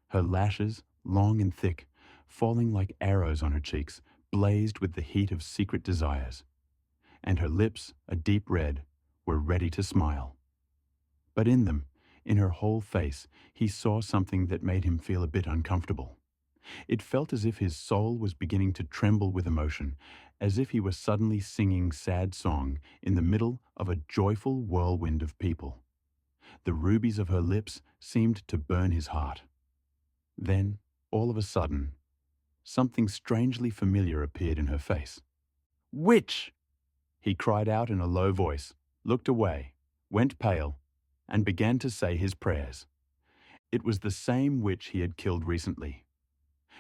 Her lashes, long and thick, falling like arrows on her cheeks, blazed with the heat of secret desires. And her lips, a deep red, were ready to smile. But in them, in her whole face, he saw something that made him feel a bit uncomfortable. It felt as if his soul was beginning to tremble with emotion, as if he were suddenly singing sad song in the middle of a joyful whirlwind of people. The rubies of her lips seemed to burn his heart. Then, all of a sudden, something strangely familiar appeared in her face. "Witch!" He cried out in a low voice, looked away, went pale, and began to say his prayers. It was the same witch he had killed recently.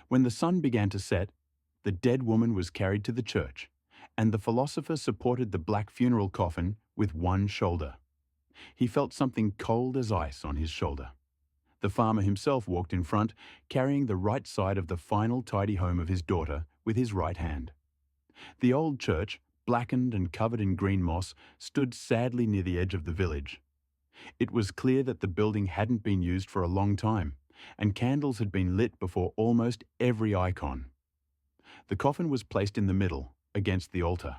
When the sun began to set, the dead woman was carried to the church, and the philosopher supported the black funeral coffin with one shoulder. He felt something cold as ice on his shoulder. The farmer himself walked in front, carrying the right side of the final tidy home of his daughter with his right hand. The old church, blackened and covered in green moss, stood sadly near the edge of the village. It was clear that the building hadn't been used for a long time, and candles had been lit before almost every icon. The coffin was placed in the middle, against the altar.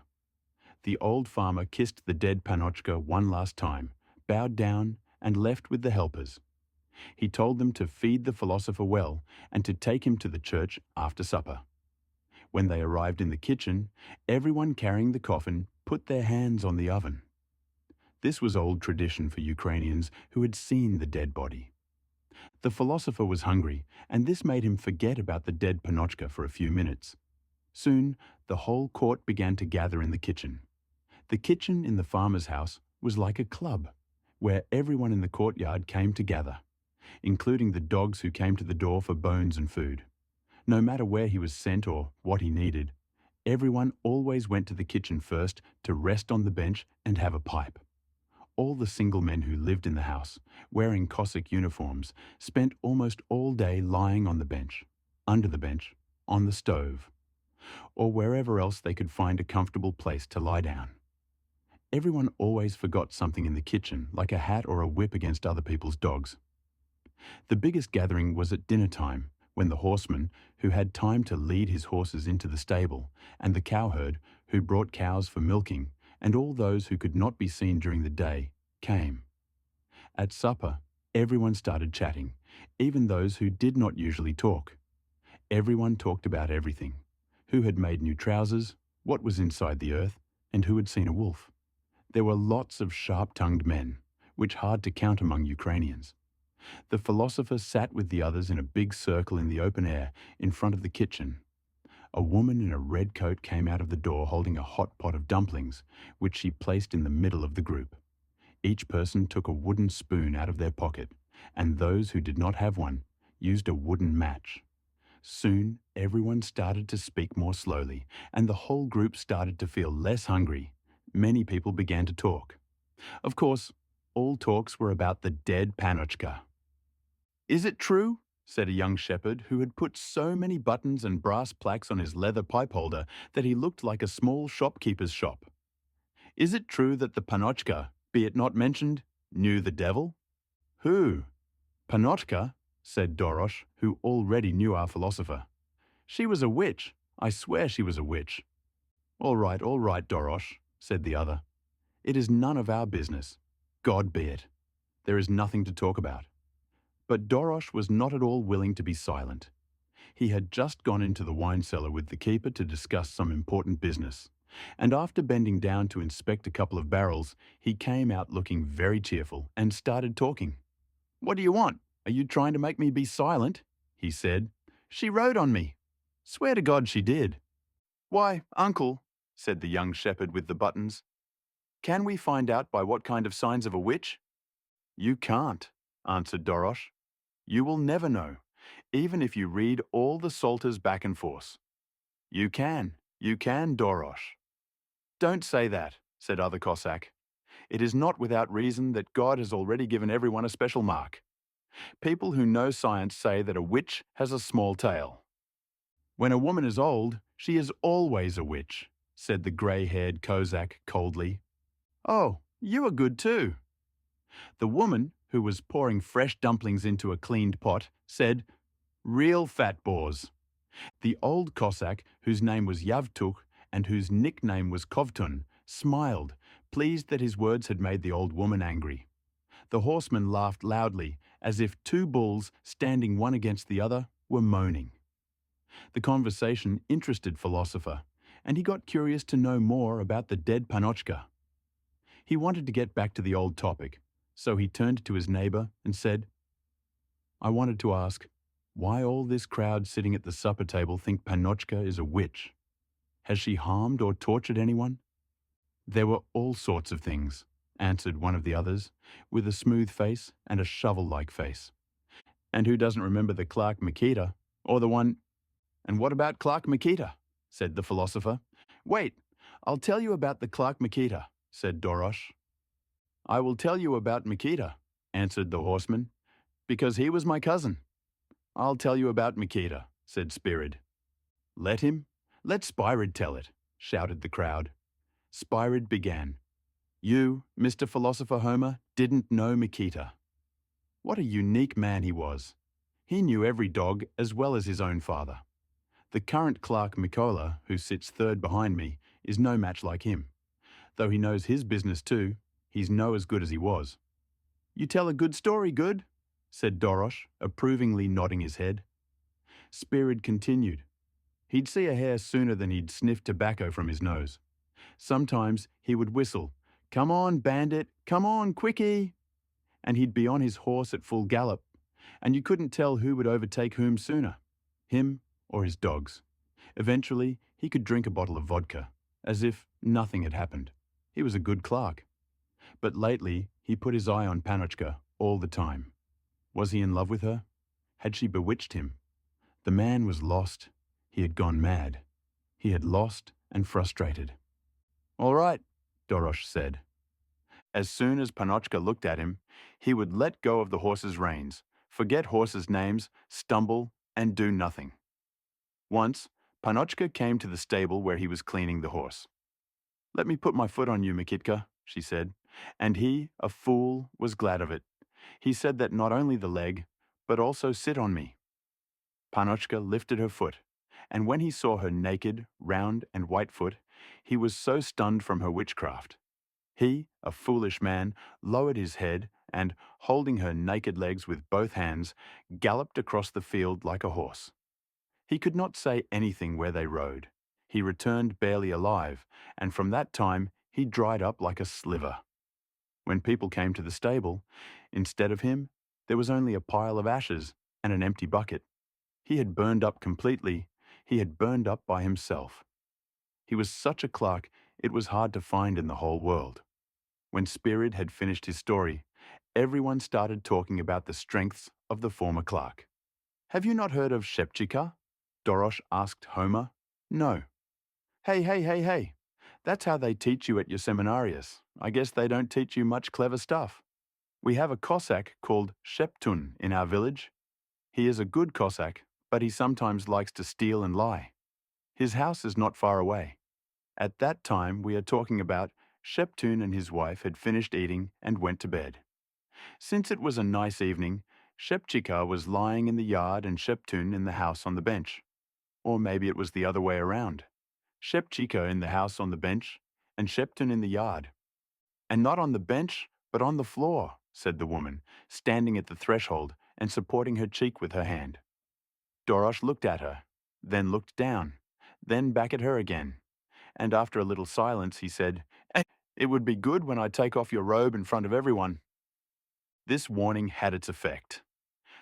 The old farmer kissed the dead Pannochka one last time, bowed down, and left with the helpers. He told them to feed the philosopher well and to take him to the church after supper. When they arrived in the kitchen, everyone carrying the coffin put their hands on the oven. This was old tradition for Ukrainians who had seen the dead body. The philosopher was hungry, and this made him forget about the dead Pannochka for a few minutes. Soon, the whole court began to gather in the kitchen. The kitchen in the farmer's house was like a club, where everyone in the courtyard came to gather, including the dogs who came to the door for bones and food. No matter where he was sent or what he needed, everyone always went to the kitchen first to rest on the bench and have a pipe. All the single men who lived in the house, wearing Cossack uniforms, spent almost all day lying on the bench, under the bench, on the stove, or wherever else they could find a comfortable place to lie down. Everyone always forgot something in the kitchen, like a hat or a whip against other people's dogs. The biggest gathering was at dinner time, when the horseman, who had time to lead his horses into the stable, and the cowherd, who brought cows for milking, and all those who could not be seen during the day, came. At supper, everyone started chatting, even those who did not usually talk. Everyone talked about everything: who had made new trousers, what was inside the earth, and who had seen a wolf. There were lots of sharp-tongued men, which hard to count among Ukrainians. The philosopher sat with the others in a big circle in the open air in front of the kitchen. A woman in a red coat came out of the door holding a hot pot of dumplings, which she placed in the middle of the group. Each person took a wooden spoon out of their pocket, and those who did not have one used a wooden match. Soon, everyone started to speak more slowly, and the whole group started to feel less hungry. Many people began to talk. Of course, all talks were about the dead Pannochka. "Is it true," said a young shepherd who had put so many buttons and brass plaques on his leather pipe holder that he looked like a small shopkeeper's shop. "Is it true that the Pannochka, be it not mentioned, knew the devil?" "Who? Pannochka?" said Dorosh, who already knew our philosopher. "She was a witch. I swear she was a witch." All right, Dorosh," said the other. "It is none of our business. God be it. There is nothing to talk about." But Dorosh was not at all willing to be silent. He had just gone into the wine cellar with the keeper to discuss some important business, and after bending down to inspect a couple of barrels, he came out looking very cheerful and started talking. "What do you want? Are you trying to make me be silent?" he said. "She rode on me. Swear to God she did." "Why, uncle," said the young shepherd with the buttons, "can we find out by what kind of signs of a witch?" "You can't," answered Dorosh. "You will never know, even if you read all the psalters back and forth." You can, Dorosh." "Don't say that," said other Cossack. "It is not without reason that God has already given everyone a special mark. People who know science say that a witch has a small tail." "When a woman is old, she is always a witch," said the grey-haired Cossack coldly. "Oh, you are good too." The woman, who was pouring fresh dumplings into a cleaned pot, said, "Real fat bores." The old Cossack, whose name was Yavtuk and whose nickname was Kovtun, smiled, pleased that his words had made the old woman angry. The horsemen laughed loudly, as if two bulls, standing one against the other, were moaning. The conversation interested Philosopher, and he got curious to know more about the dead Pannochka. He wanted to get back to the old topic, so he turned to his neighbour and said, "I wanted to ask, why all this crowd sitting at the supper table think Pannochka is a witch? Has she harmed or tortured anyone?" "There were all sorts of things," answered one of the others, with a smooth face and a shovel-like face. "And who doesn't remember the Clark Makita, or the one—" "And what about Clark Makita?" said the philosopher. "Wait, I'll tell you about the Clark Makita," said Dorosh. "I will tell you about Makita," answered the horseman, "because he was my cousin." "I'll tell you about Makita," said Spirid. "Let him? Let Spirid tell it," shouted the crowd. Spirid began. "You, Mr. Philosopher Homer, didn't know Makita. What a unique man he was. He knew every dog as well as his own father. The current Clark Mikola, who sits third behind me, is no match like him. Though he knows his business too, he's no as good as he was." "You tell a good story, good," said Dorosh, approvingly nodding his head. Spirid continued. He'd see a hare sooner than he'd sniff tobacco from his nose. Sometimes he would whistle, "Come on, bandit, come on, quickie!" And he'd be on his horse at full gallop, and you couldn't tell who would overtake whom sooner, him or his dogs. Eventually, he could drink a bottle of vodka, as if nothing had happened. He was a good clerk. But lately, he put his eye on Pannochka all the time. Was he in love with her? Had she bewitched him? The man was lost. He had gone mad. He had lost and frustrated. "All right," Dorosh said. As soon as Pannochka looked at him, he would let go of the horse's reins, forget horses' names, stumble, and do nothing. Once, Pannochka came to the stable where he was cleaning the horse. "Let me put my foot on you, Mikitka," she said, and he, a fool, was glad of it. He said that not only the leg, but also sit on me. Pannochka lifted her foot, and when he saw her naked, round and white foot, he was so stunned from her witchcraft. He, a foolish man, lowered his head and, holding her naked legs with both hands, galloped across the field like a horse. He could not say anything where they rode. He returned barely alive, and from that time he dried up like a sliver. When people came to the stable, instead of him, there was only a pile of ashes and an empty bucket. He had burned up completely. He had burned up by himself. He was such a clerk it was hard to find in the whole world. When Spirid had finished his story, everyone started talking about the strengths of the former clerk. "Have you not heard of Shepchika?" Dorosh asked Homa. "No." Hey. That's how they teach you at your seminarius. I guess they don't teach you much clever stuff. We have a Cossack called Sheptun in our village. He is a good Cossack, but he sometimes likes to steal and lie. His house is not far away. At that time we are talking about, Sheptun and his wife had finished eating and went to bed. Since it was a nice evening, Shepchika was lying in the yard and Sheptun in the house on the bench. Or maybe it was the other way around. Shepchika in the house on the bench, and Sheptun in the yard. "And not on the bench, but on the floor," said the woman, standing at the threshold and supporting her cheek with her hand. Dorosh looked at her, then looked down, then back at her again, and after a little silence he said, "It would be good when I take off your robe in front of everyone." This warning had its effect.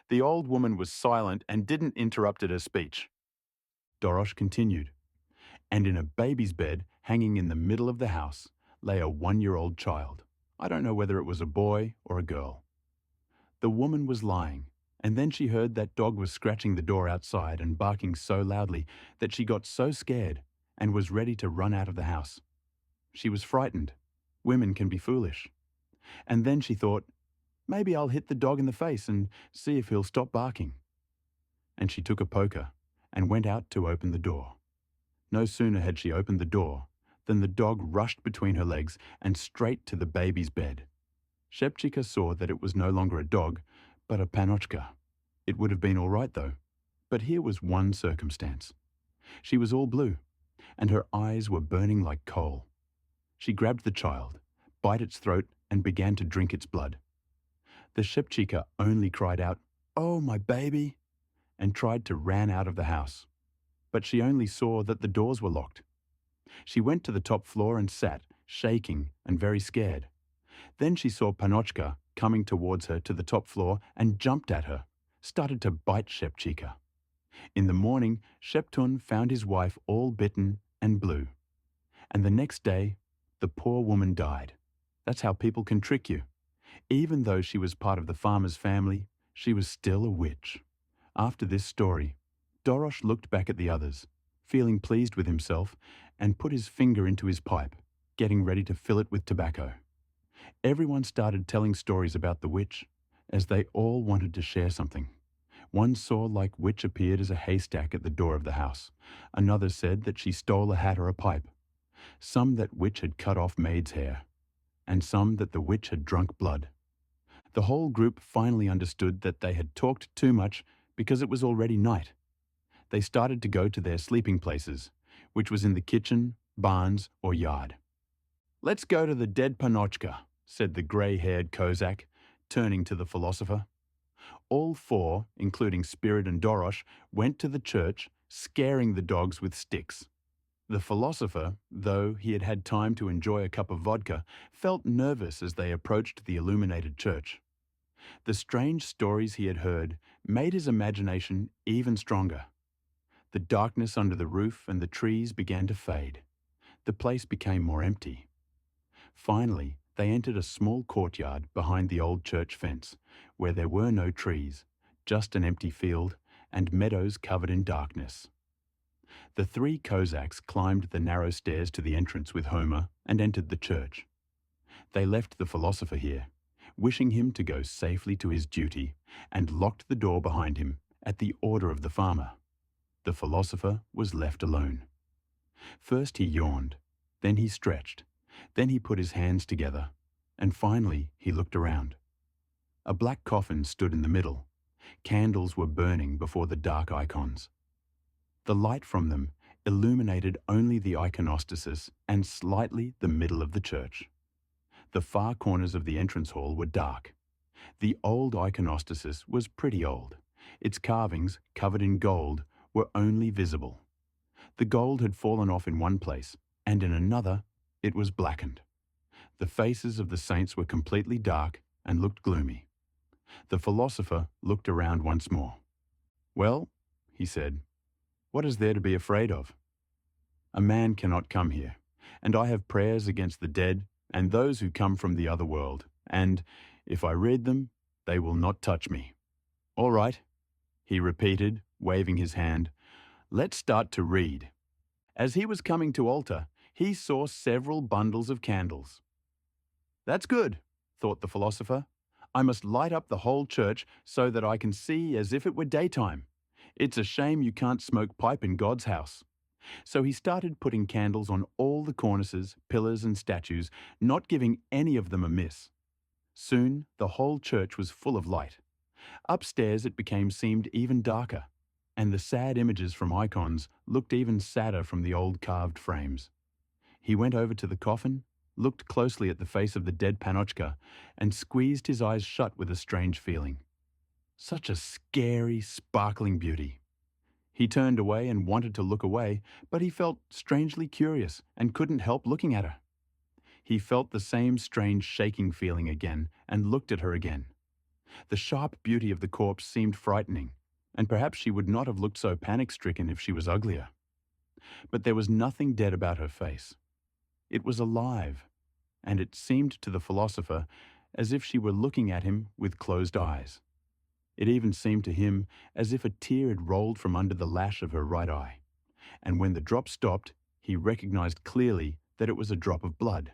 The old woman was silent and didn't interrupt her speech. Dorosh continued. "And in a baby's bed, hanging in the middle of the house, lay a 1-year-old child. I don't know whether it was a boy or a girl. The woman was lying, and then she heard that dog was scratching the door outside and barking so loudly that she got so scared and was ready to run out of the house. She was frightened. Women can be foolish. And then she thought, maybe I'll hit the dog in the face and see if he'll stop barking." And she took a poker and went out to open the door. No sooner had she opened the door than the dog rushed between her legs and straight to the baby's bed. Shepchika saw that it was no longer a dog, but a Pannochka. It would have been all right, though. But here was one circumstance. She was all blue, and her eyes were burning like coal. She grabbed the child, bit its throat, and began to drink its blood. The Shepchika only cried out, "Oh, my baby," and tried to ran out of the house. But she only saw that the doors were locked. She went to the top floor and sat, shaking and very scared. Then she saw Pannochka coming towards her to the top floor and jumped at her, started to bite Shepchika. In the morning, Sheptun found his wife all bitten and blue. And the next day, the poor woman died. That's how people can trick you. Even though she was part of the farmer's family, she was still a witch. After this story, Dorosh looked back at the others, feeling pleased with himself, and put his finger into his pipe, getting ready to fill it with tobacco. Everyone started telling stories about the witch, as they all wanted to share something. One saw-like witch appeared as a haystack at the door of the house. Another said that she stole a hat or a pipe. Some that witch had cut off maid's hair, and some that the witch had drunk blood. The whole group finally understood that they had talked too much because it was already night. They started to go to their sleeping places, which was in the kitchen, barns, or yard. "Let's go to the dead Pannochka," said the grey-haired Cossack, turning to the philosopher. All four, including Spirid and Dorosh, went to the church, scaring the dogs with sticks. The philosopher, though he had had time to enjoy a cup of vodka, felt nervous as they approached the illuminated church. The strange stories he had heard made his imagination even stronger. The darkness under the roof and the trees began to fade. The place became more empty. Finally, they entered a small courtyard behind the old church fence, where there were no trees, just an empty field and meadows covered in darkness. The three Cossacks climbed the narrow stairs to the entrance with Homa and entered the church. They left the philosopher here, wishing him to go safely to his duty, and locked the door behind him at the order of the farmer. The philosopher was left alone. First he yawned, then he stretched, then he put his hands together, and finally he looked around. A black coffin stood in the middle. Candles were burning before the dark icons. The light from them illuminated only the iconostasis and slightly the middle of the church. The far corners of the entrance hall were dark. The old iconostasis was pretty old. Its carvings, covered in gold, were only visible. The gold had fallen off in one place, and in another it was blackened. The faces of the saints were completely dark and looked gloomy. The philosopher looked around once more. "Well," he said, "what is there to be afraid of? A man cannot come here, and I have prayers against the dead and those who come from the other world, and, if I read them, they will not touch me. All right," he repeated, waving his hand, "let's start to read." As he was coming to altar, he saw several bundles of candles. "That's good," thought the philosopher. "I must light up the whole church so that I can see as if it were daytime. It's a shame you can't smoke pipe in God's house." So he started putting candles on all the cornices, pillars and statues, not giving any of them a miss. Soon the whole church was full of light. Upstairs it seemed even darker, and the sad images from icons looked even sadder from the old carved frames. He went over to the coffin, looked closely at the face of the dead Pannochka, and squeezed his eyes shut with a strange feeling. Such a scary, sparkling beauty. He turned away and wanted to look away, but he felt strangely curious and couldn't help looking at her. He felt the same strange shaking feeling again and looked at her again. The sharp beauty of the corpse seemed frightening, and perhaps she would not have looked so panic-stricken if she was uglier. But there was nothing dead about her face. It was alive, and it seemed to the philosopher as if she were looking at him with closed eyes. It even seemed to him as if a tear had rolled from under the lash of her right eye, and when the drop stopped, he recognized clearly that it was a drop of blood.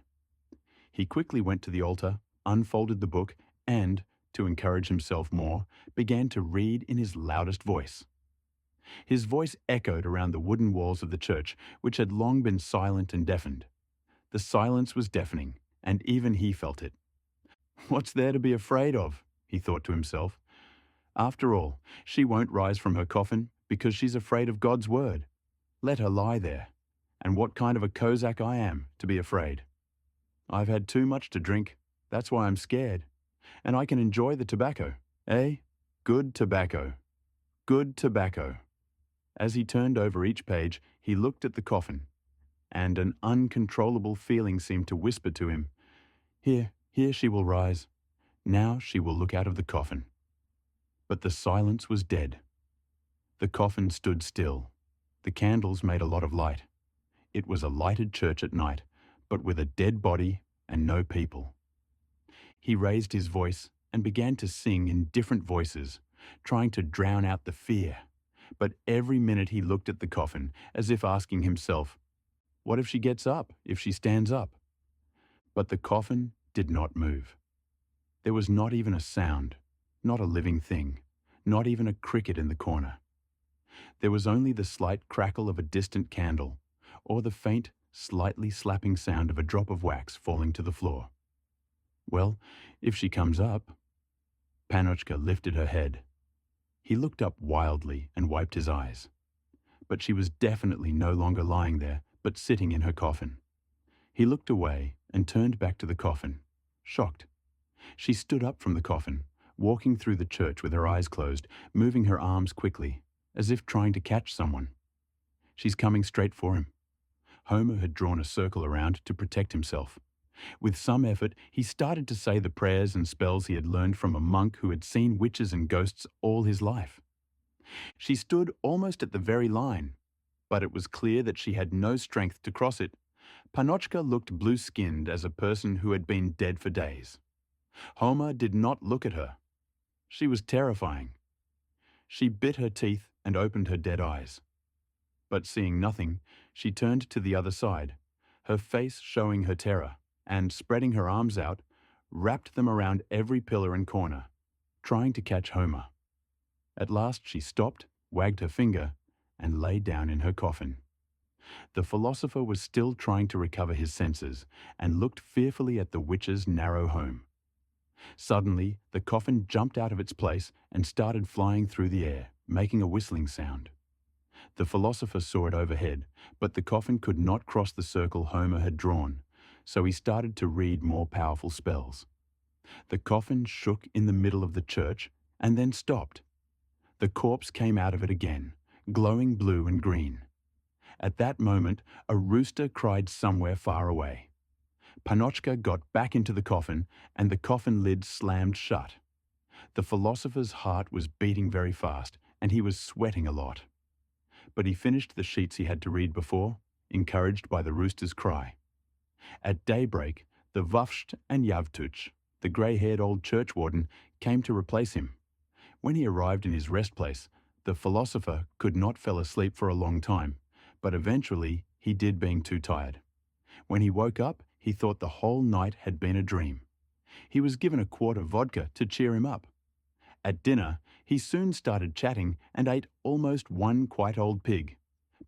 He quickly went to the altar, unfolded the book, and, to encourage himself more, began to read in his loudest voice. His voice echoed around the wooden walls of the church, which had long been silent and deafened. The silence was deafening, and even he felt it. "What's there to be afraid of?" he thought to himself. "After all, she won't rise from her coffin because she's afraid of God's word. Let her lie there. And what kind of a Cossack I am to be afraid. I've had too much to drink, that's why I'm scared. And I can enjoy the tobacco, eh? Good tobacco. Good tobacco." As he turned over each page, he looked at the coffin, and an uncontrollable feeling seemed to whisper to him, Here she will rise. Now she will look out of the coffin." But the silence was dead. The coffin stood still. The candles made a lot of light. It was a lighted church at night, but with a dead body and no people. He raised his voice and began to sing in different voices, trying to drown out the fear. But every minute he looked at the coffin, as if asking himself, "What if she gets up, if she stands up?" But the coffin did not move. There was not even a sound, not a living thing, not even a cricket in the corner. There was only the slight crackle of a distant candle, or the faint, slightly slapping sound of a drop of wax falling to the floor. Well, if she comes up... Pannochka lifted her head. He looked up wildly and wiped his eyes. But she was definitely no longer lying there, but sitting in her coffin. He looked away and turned back to the coffin, shocked. She stood up from the coffin, walking through the church with her eyes closed, moving her arms quickly, as if trying to catch someone. She's coming straight for him. Homer had drawn a circle around to protect himself. With some effort, he started to say the prayers and spells he had learned from a monk who had seen witches and ghosts all his life. She stood almost at the very line, but it was clear that she had no strength to cross it. Pannochka looked blue-skinned as a person who had been dead for days. Homa did not look at her. She was terrifying. She bit her teeth and opened her dead eyes. But seeing nothing, she turned to the other side, her face showing her terror, and, spreading her arms out, wrapped them around every pillar and corner, trying to catch Homa. At last she stopped, wagged her finger, and lay down in her coffin. The philosopher was still trying to recover his senses, and looked fearfully at the witch's narrow home. Suddenly, the coffin jumped out of its place and started flying through the air, making a whistling sound. The philosopher saw it overhead, but the coffin could not cross the circle Homer had drawn, so he started to read more powerful spells. The coffin shook in the middle of the church and then stopped. The corpse came out of it again, glowing blue and green. At that moment, a rooster cried somewhere far away. Pannochka got back into the coffin, and the coffin lid slammed shut. The philosopher's heart was beating very fast, and he was sweating a lot. But he finished the sheets he had to read before, encouraged by the rooster's cry. At daybreak, the Vavsht and Yavtuch, the grey-haired old churchwarden, came to replace him. When he arrived in his rest place, the philosopher could not fall asleep for a long time, but eventually he did, being too tired. When he woke up, he thought the whole night had been a dream. He was given a quart of vodka to cheer him up. At dinner, he soon started chatting and ate almost one quite old pig.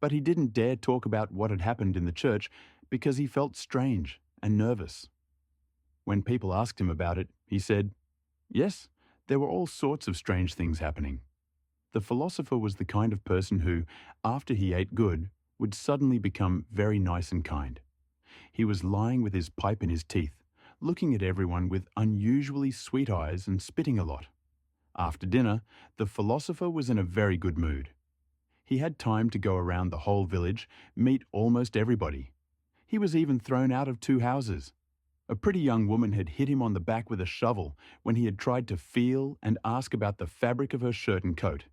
But he didn't dare talk about what had happened in the church because he felt strange and nervous. When people asked him about it, he said, "Yes, there were all sorts of strange things happening." The philosopher was the kind of person who, after he ate good, would suddenly become very nice and kind. He was lying with his pipe in his teeth, looking at everyone with unusually sweet eyes and spitting a lot. After dinner, the philosopher was in a very good mood. He had time to go around the whole village, meet almost everybody. He was even thrown out of 2 houses. A pretty young woman had hit him on the back with a shovel when he had tried to feel and ask about the fabric of her shirt and coat.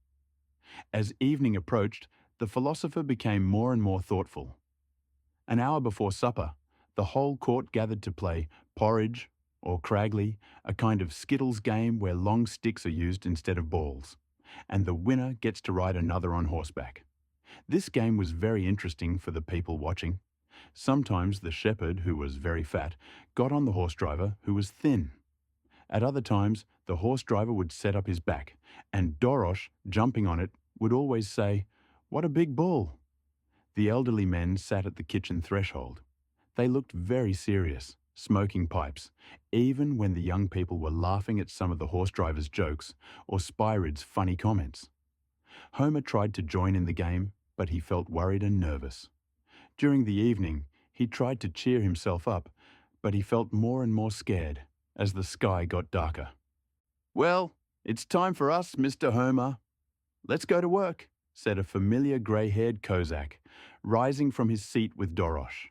As evening approached, the philosopher became more and more thoughtful. An hour before supper, the whole court gathered to play porridge, or Cragley, a kind of skittles game where long sticks are used instead of balls, and the winner gets to ride another on horseback. This game was very interesting for the people watching. Sometimes the shepherd, who was very fat, got on the horse driver, who was thin. At other times, the horse driver would set up his back, and Dorosh, jumping on it, would always say, "What a big bull!" The elderly men sat at the kitchen threshold. They looked very serious, smoking pipes, even when the young people were laughing at some of the horse driver's jokes or Spyrid's funny comments. Homer tried to join in the game, but he felt worried and nervous. During the evening, he tried to cheer himself up, but he felt more and more scared as the sky got darker. "Well, it's time for us, Mr. Homer. Let's go to work," said a familiar grey-haired Kozak, rising from his seat with Dorosh.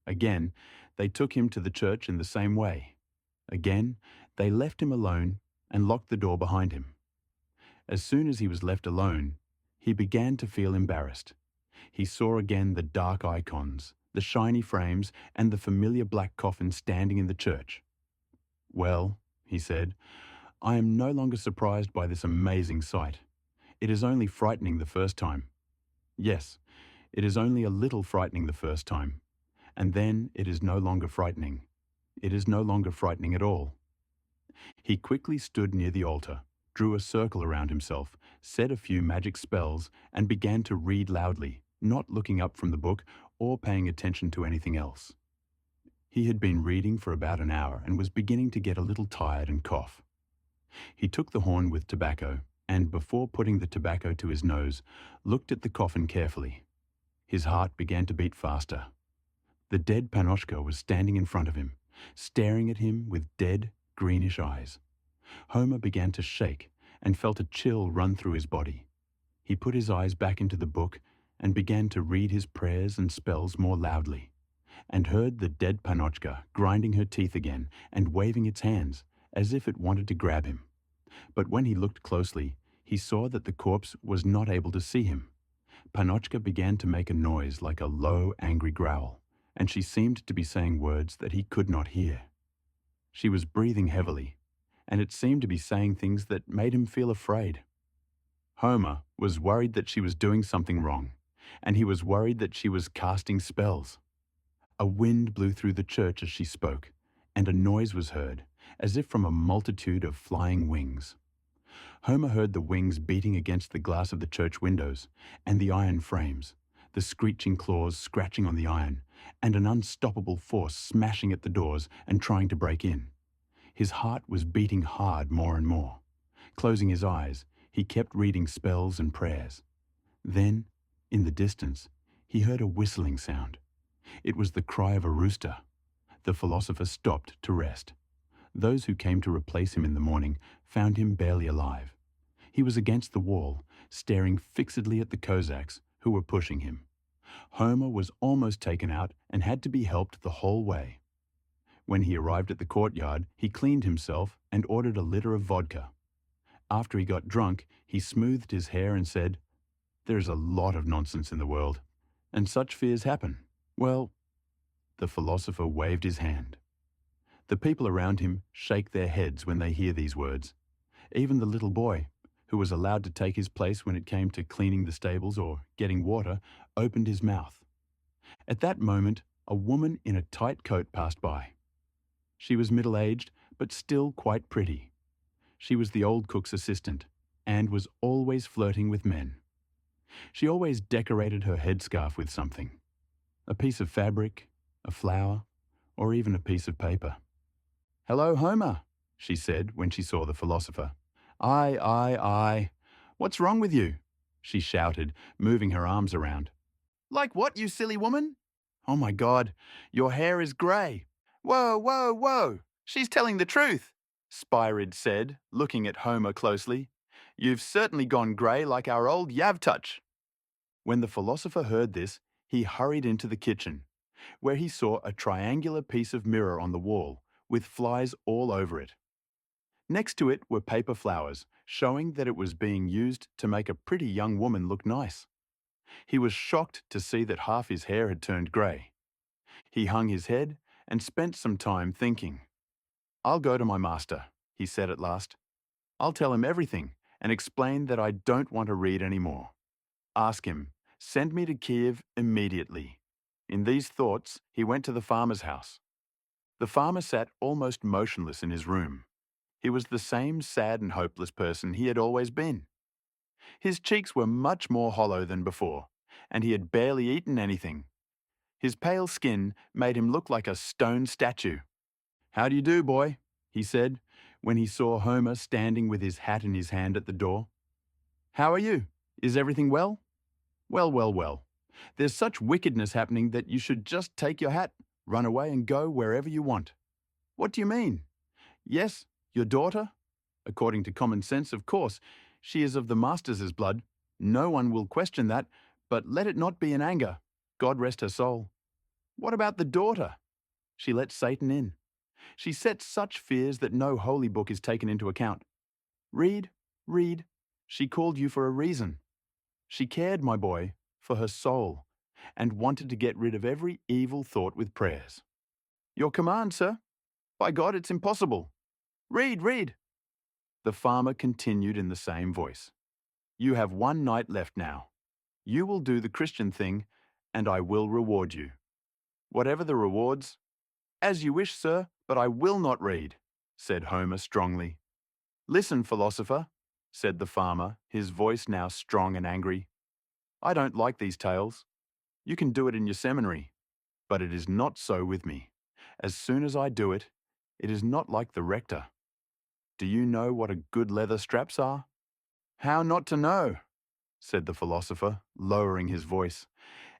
Again, they took him to the church in the same way. Again, they left him alone and locked the door behind him. As soon as he was left alone, he began to feel embarrassed. He saw again the dark icons, the shiny frames, and the familiar black coffin standing in the church. "Well," he said, "I am no longer surprised by this amazing sight. It is only frightening the first time. Yes, it is only a little frightening the first time. And then it is no longer frightening. It is no longer frightening at all." He quickly stood near the altar, drew a circle around himself, said a few magic spells, and began to read loudly, not looking up from the book or paying attention to anything else. He had been reading for about an hour and was beginning to get a little tired and cough. He took the horn with tobacco and, before putting the tobacco to his nose, looked at the coffin carefully. His heart began to beat faster. The dead Pannochka was standing in front of him, staring at him with dead, greenish eyes. Homer began to shake and felt a chill run through his body. He put his eyes back into the book and began to read his prayers and spells more loudly, and heard the dead Pannochka grinding her teeth again and waving its hands as if it wanted to grab him. But when he looked closely, he saw that the corpse was not able to see him. Pannochka began to make a noise like a low, angry growl, and she seemed to be saying words that he could not hear. She was breathing heavily, and it seemed to be saying things that made him feel afraid. Homer was worried that she was doing something wrong, and he was worried that she was casting spells. A wind blew through the church as she spoke, and a noise was heard, as if from a multitude of flying wings. Homer heard the wings beating against the glass of the church windows, and the iron frames, the screeching claws scratching on the iron, and an unstoppable force smashing at the doors and trying to break in. His heart was beating hard more and more. Closing his eyes, he kept reading spells and prayers. Then, in the distance, he heard a whistling sound. It was the cry of a rooster. The philosopher stopped to rest. Those who came to replace him in the morning found him barely alive. He was against the wall, staring fixedly at the Cossacks who were pushing him. Homa was almost taken out and had to be helped the whole way. When he arrived at the courtyard, he cleaned himself and ordered a liter of vodka. After he got drunk, he smoothed his hair and said, "There's a lot of nonsense in the world, and such fears happen. Well," the philosopher waved his hand. The people around him shake their heads when they hear these words. Even the little boy, who was allowed to take his place when it came to cleaning the stables or getting water, opened his mouth. At that moment, a woman in a tight coat passed by. She was middle-aged, but still quite pretty. She was the old cook's assistant, and was always flirting with men. She always decorated her headscarf with something. A piece of fabric, a flower, or even a piece of paper. "Hello, Homa," she said when she saw the philosopher. Aye. What's wrong with you?" she shouted, moving her arms around. "Like what, you silly woman? Oh my God, your hair is grey. Whoa. She's telling the truth," Spyrid said, looking at Homa closely. "You've certainly gone grey like our old Yavtouch." When the philosopher heard this, he hurried into the kitchen, where he saw a triangular piece of mirror on the wall, with flies all over it. Next to it were paper flowers, showing that it was being used to make a pretty young woman look nice. He was shocked to see that half his hair had turned grey. He hung his head and spent some time thinking. "I'll go to my master," he said at last. "I'll tell him everything and explain that I don't want to read any more. Ask him, send me to Kiev immediately." In these thoughts, he went to the farmer's house. The farmer sat almost motionless in his room. He was the same sad and hopeless person he had always been. His cheeks were much more hollow than before, and he had barely eaten anything. His pale skin made him look like a stone statue. "How do you do, boy?" he said, when he saw Homa standing with his hat in his hand at the door. "How are you? Is everything well?" Well. There's such wickedness happening that you should just take your hat, run away and go wherever you want." "What do you mean?" "Yes, your daughter? According to common sense, of course, she is of the master's blood. No one will question that, but let it not be in anger. God rest her soul." "What about the daughter?" "She let Satan in. She sets such fears that no holy book is taken into account. Read. She called you for a reason. She cared, my boy, for her soul, and wanted to get rid of every evil thought with prayers." "Your command, sir? By God, it's impossible. Read. The farmer continued in the same voice. "You have one night left now. You will do the Christian thing, and I will reward you. Whatever the rewards—" "As you wish, sir, but I will not read," said Homa strongly. "Listen, philosopher," said the farmer, his voice now strong and angry. "I don't like these tales. You can do it in your seminary, but it is not so with me. As soon as I do it, it is not like the rector. Do you know what a good leather straps are?" "How not to know?" said the philosopher, lowering his voice.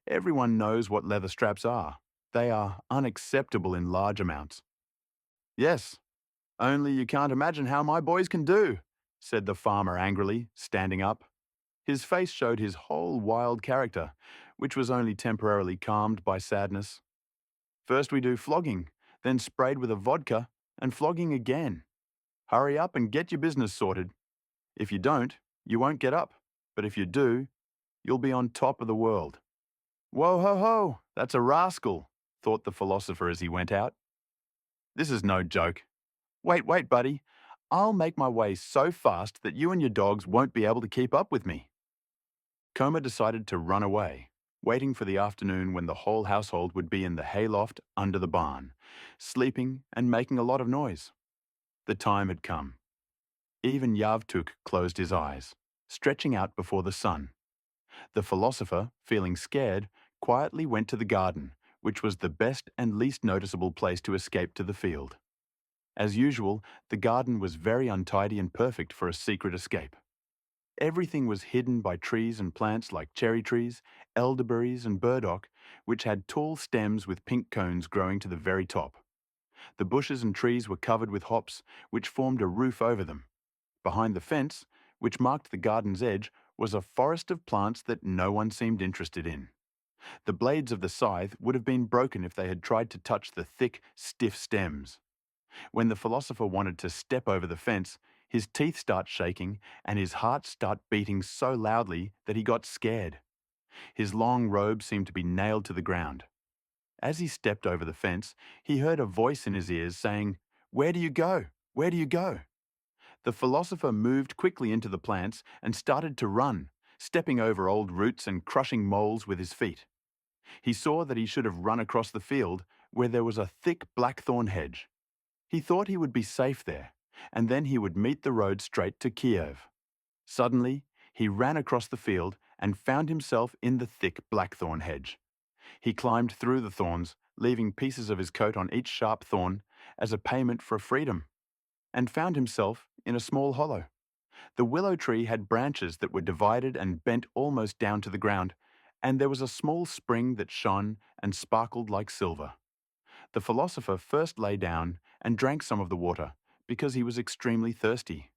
"Everyone knows what leather straps are. They are unacceptable in large amounts." "Yes, only you can't imagine how my boys can do," said the farmer angrily, standing up. His face showed his whole wild character, which was only temporarily calmed by sadness. "First we do flogging, then sprayed with a vodka, and flogging again. Hurry up and get your business sorted. If you don't, you won't get up, but if you do, you'll be on top of the world." "Whoa, ho, that's a rascal," thought the philosopher as he went out. "This is no joke. Wait, buddy. I'll make my way so fast that you and your dogs won't be able to keep up with me." Homa decided to run away, waiting for the afternoon when the whole household would be in the hayloft under the barn, sleeping and making a lot of noise. The time had come. Even Yavtuk closed his eyes, stretching out before the sun. The philosopher, feeling scared, quietly went to the garden, which was the best and least noticeable place to escape to the field. As usual, the garden was very untidy and perfect for a secret escape. Everything was hidden by trees and plants like cherry trees, elderberries and burdock, which had tall stems with pink cones growing to the very top. The bushes and trees were covered with hops, which formed a roof over them. Behind the fence, which marked the garden's edge, was a forest of plants that no one seemed interested in. The blades of the scythe would have been broken if they had tried to touch the thick, stiff stems. When the philosopher wanted to step over the fence, his teeth start shaking and his heart start beating so loudly that he got scared. His long robe seemed to be nailed to the ground. As he stepped over the fence, he heard a voice in his ears saying, "Where do you go? Where do you go?" The philosopher moved quickly into the plants and started to run, stepping over old roots and crushing moles with his feet. He saw that he should have run across the field where there was a thick blackthorn hedge. He thought he would be safe there, and then he would meet the road straight to Kiev. Suddenly, he ran across the field and found himself in the thick blackthorn hedge. He climbed through the thorns, leaving pieces of his coat on each sharp thorn as a payment for freedom, and found himself in a small hollow. The willow tree had branches that were divided and bent almost down to the ground, and there was a small spring that shone and sparkled like silver. The philosopher first lay down and drank some of the water, because he was extremely thirsty.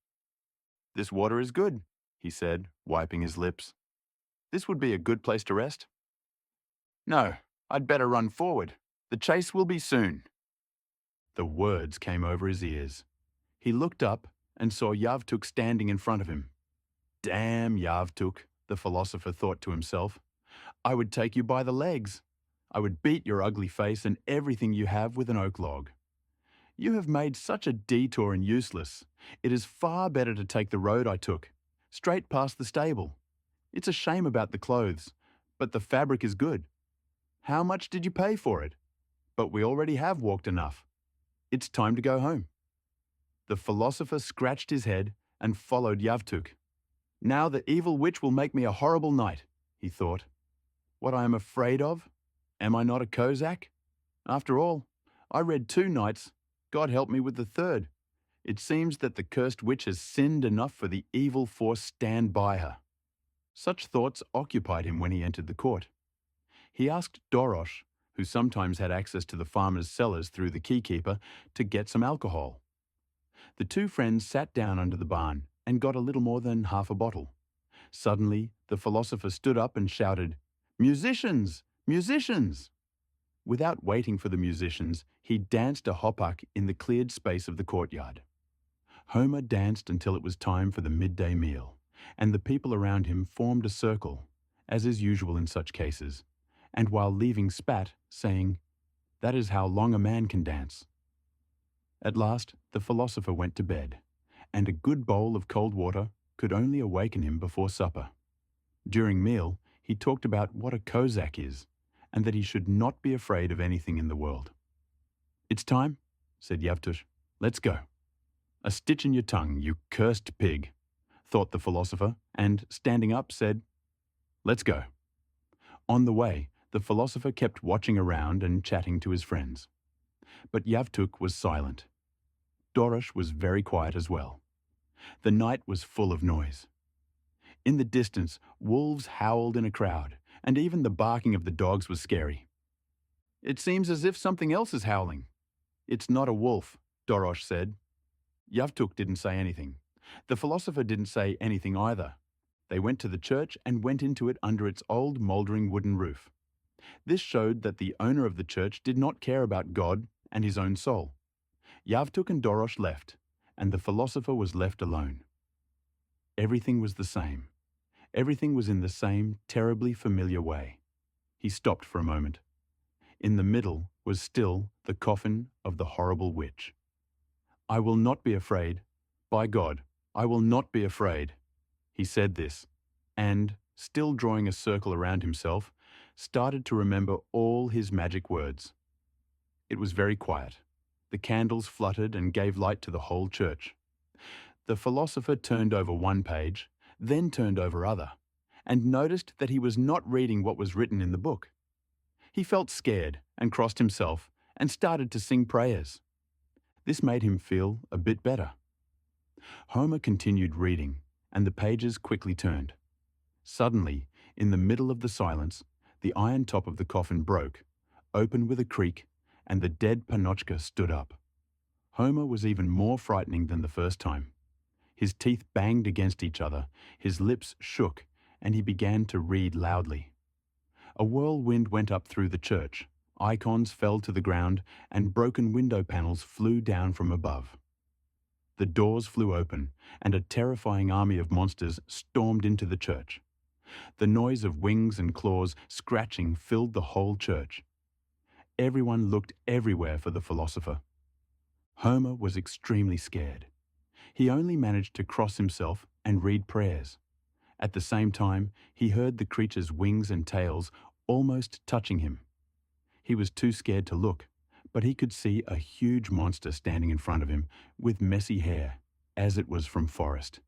"This water is good," he said, wiping his lips. "This would be a good place to rest." "No, I'd better run forward. The chase will be soon." The words came over his ears. He looked up and saw Yavtuk standing in front of him. "Damn Yavtuk," the philosopher thought to himself. "I would take you by the legs. I would beat your ugly face and everything you have with an oak log. You have made such a detour and useless. It is far better to take the road I took, straight past the stable. It's a shame about the clothes, but the fabric is good. How much did you pay for it? But we already have walked enough. It's time to go home." The philosopher scratched his head and followed Yavtuk. "Now the evil witch will make me a horrible knight," he thought. "What I am afraid of? Am I not a Kozak? After all, I read 2 knights. God help me with the third. It seems that the cursed witch has sinned enough for the evil force stand by her." Such thoughts occupied him when he entered the court. He asked Dorosh, who sometimes had access to the farmer's cellars through the keykeeper, to get some alcohol. The 2 friends sat down under the barn and got a little more than half a bottle. Suddenly, the philosopher stood up and shouted, "Musicians! Musicians!" Without waiting for the musicians, he danced a hopak in the cleared space of the courtyard. Homa danced until it was time for the midday meal, and the people around him formed a circle, as is usual in such cases, and while leaving spat, saying, "That is how long a man can dance." At last, the philosopher went to bed, and a good bowl of cold water could only awaken him before supper. During meal, he talked about what a Kozak is, and that he should not be afraid of anything in the world. "It's time," said Yavtuk. "Let's go." "A stitch in your tongue, you cursed pig," thought the philosopher, and, standing up, said, "Let's go." On the way, the philosopher kept watching around and chatting to his friends. But Yavtuk was silent. Dorosh was very quiet as well. The night was full of noise. In the distance, wolves howled in a crowd, and even the barking of the dogs was scary. "It seems as if something else is howling." "It's not a wolf," Dorosh said. Yavtuk didn't say anything. The philosopher didn't say anything either. They went to the church and went into it under its old mouldering wooden roof. This showed that the owner of the church did not care about God and his own soul. Yavtuk and Dorosh left, and the philosopher was left alone. Everything was the same. Everything was in the same terribly familiar way. He stopped for a moment. In the middle was still the coffin of the horrible witch. "I will not be afraid. By God, I will not be afraid." He said this, and, still drawing a circle around himself, started to remember all his magic words. It was very quiet. The candles fluttered and gave light to the whole church. The philosopher turned over one page, then turned over other, and noticed that he was not reading what was written in the book. He felt scared and crossed himself and started to sing prayers. This made him feel a bit better. Homer continued reading, and the pages quickly turned. Suddenly, in the middle of the silence, the iron top of the coffin broke, opened with a creak, and the dead Pannochka stood up. Homa was even more frightening than the first time. His teeth banged against each other, his lips shook, and he began to read loudly. A whirlwind went up through the church, icons fell to the ground, and broken window panels flew down from above. The doors flew open, and a terrifying army of monsters stormed into the church. The noise of wings and claws scratching filled the whole church. Everyone looked everywhere for the philosopher. Homa was extremely scared. He only managed to cross himself and read prayers. At the same time, he heard the creature's wings and tails almost touching him. He was too scared to look, but he could see a huge monster standing in front of him with messy hair, as it was from forest.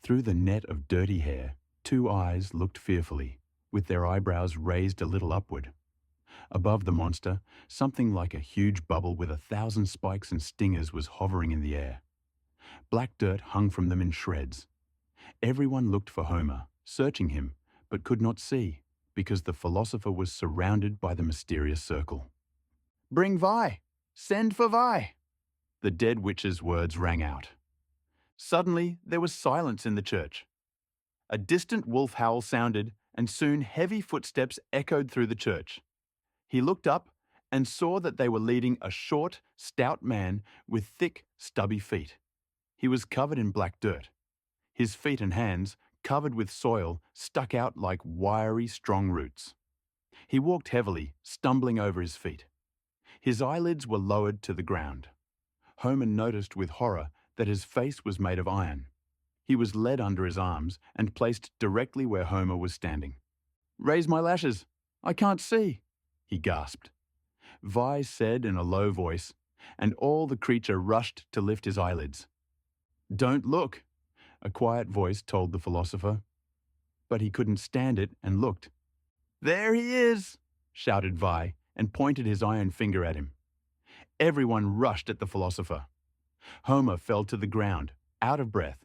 Through the net of dirty hair, two eyes looked fearfully, with their eyebrows raised a little upward. Above the monster, something like a huge bubble with 1,000 spikes and stingers was hovering in the air. Black dirt hung from them in shreds. Everyone looked for Homa, searching him, but could not see, because the philosopher was surrounded by the mysterious circle. "Bring Vi! Send for Vi!" The dead witch's words rang out. Suddenly, there was silence in the church. A distant wolf howl sounded, and soon heavy footsteps echoed through the church. He looked up and saw that they were leading a short, stout man with thick, stubby feet. He was covered in black dirt. His feet and hands, covered with soil, stuck out like wiry, strong roots. He walked heavily, stumbling over his feet. His eyelids were lowered to the ground. Homa noticed with horror that his face was made of iron. He was led under his arms and placed directly where Homa was standing. "Raise my lashes. I can't see," he gasped. Vi said in a low voice, and all the creature rushed to lift his eyelids. "Don't look," a quiet voice told the philosopher. But he couldn't stand it and looked. "There he is!" shouted Vi, and pointed his iron finger at him. Everyone rushed at the philosopher. Homa fell to the ground, out of breath,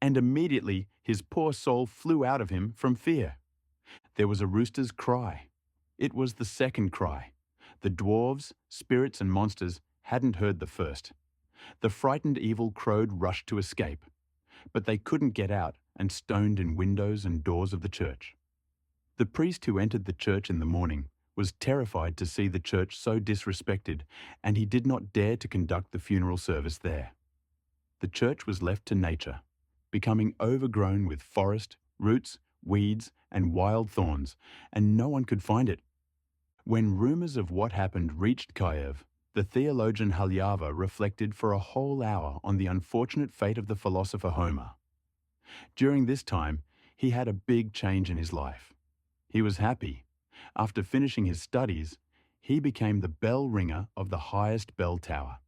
and immediately his poor soul flew out of him from fear. There was a rooster's cry. It was the second cry. The dwarves, spirits and monsters hadn't heard the first. The frightened evil crowed rushed to escape, but they couldn't get out and stoned in windows and doors of the church. The priest who entered the church in the morning was terrified to see the church so disrespected, and he did not dare to conduct the funeral service there. The church was left to nature, becoming overgrown with forest, roots, weeds, and wild thorns, and no one could find it. When rumors of what happened reached Kiev, the theologian Halyava reflected for a whole hour on the unfortunate fate of the philosopher Homa. During this time, he had a big change in his life. He was happy. After finishing his studies, he became the bell ringer of the highest bell tower,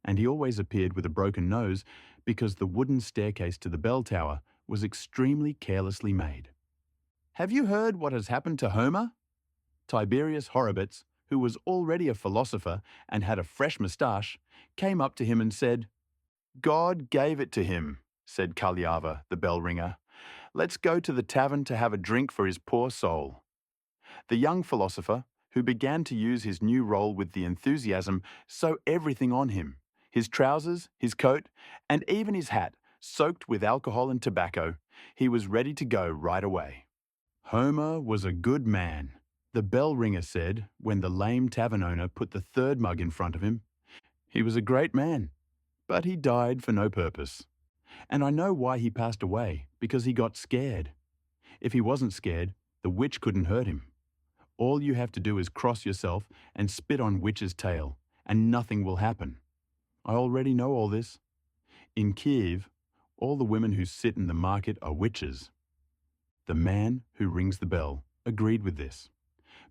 and he always appeared with a broken nose because the wooden staircase to the bell tower was extremely carelessly made. "Have you heard what has happened to Homa?" Tiberius Horribits, who was already a philosopher and had a fresh moustache, came up to him and said, "God gave it to him," said Kalyava, the bell ringer. "Let's go to the tavern to have a drink for his poor soul." The young philosopher, who began to use his new role with the enthusiasm, saw everything on him, his trousers, his coat, and even his hat, soaked with alcohol and tobacco. He was ready to go right away. Homa was a good man, the bell ringer said when the lame tavern owner put the third mug in front of him. He was a great man, but he died for no purpose. And I know why he passed away, because he got scared. If he wasn't scared, the witch couldn't hurt him. All you have to do is cross yourself and spit on witch's tail, and nothing will happen. I already know all this. In Kiev, all the women who sit in the market are witches. The man who rings the bell agreed with this,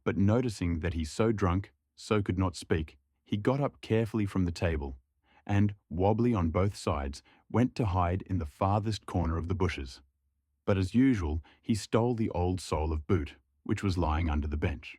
but noticing that he's so drunk, so could not speak, he got up carefully from the table and, wobbly on both sides, went to hide in the farthest corner of the bushes. But as usual, he stole the old sole of boot, which was lying under the bench.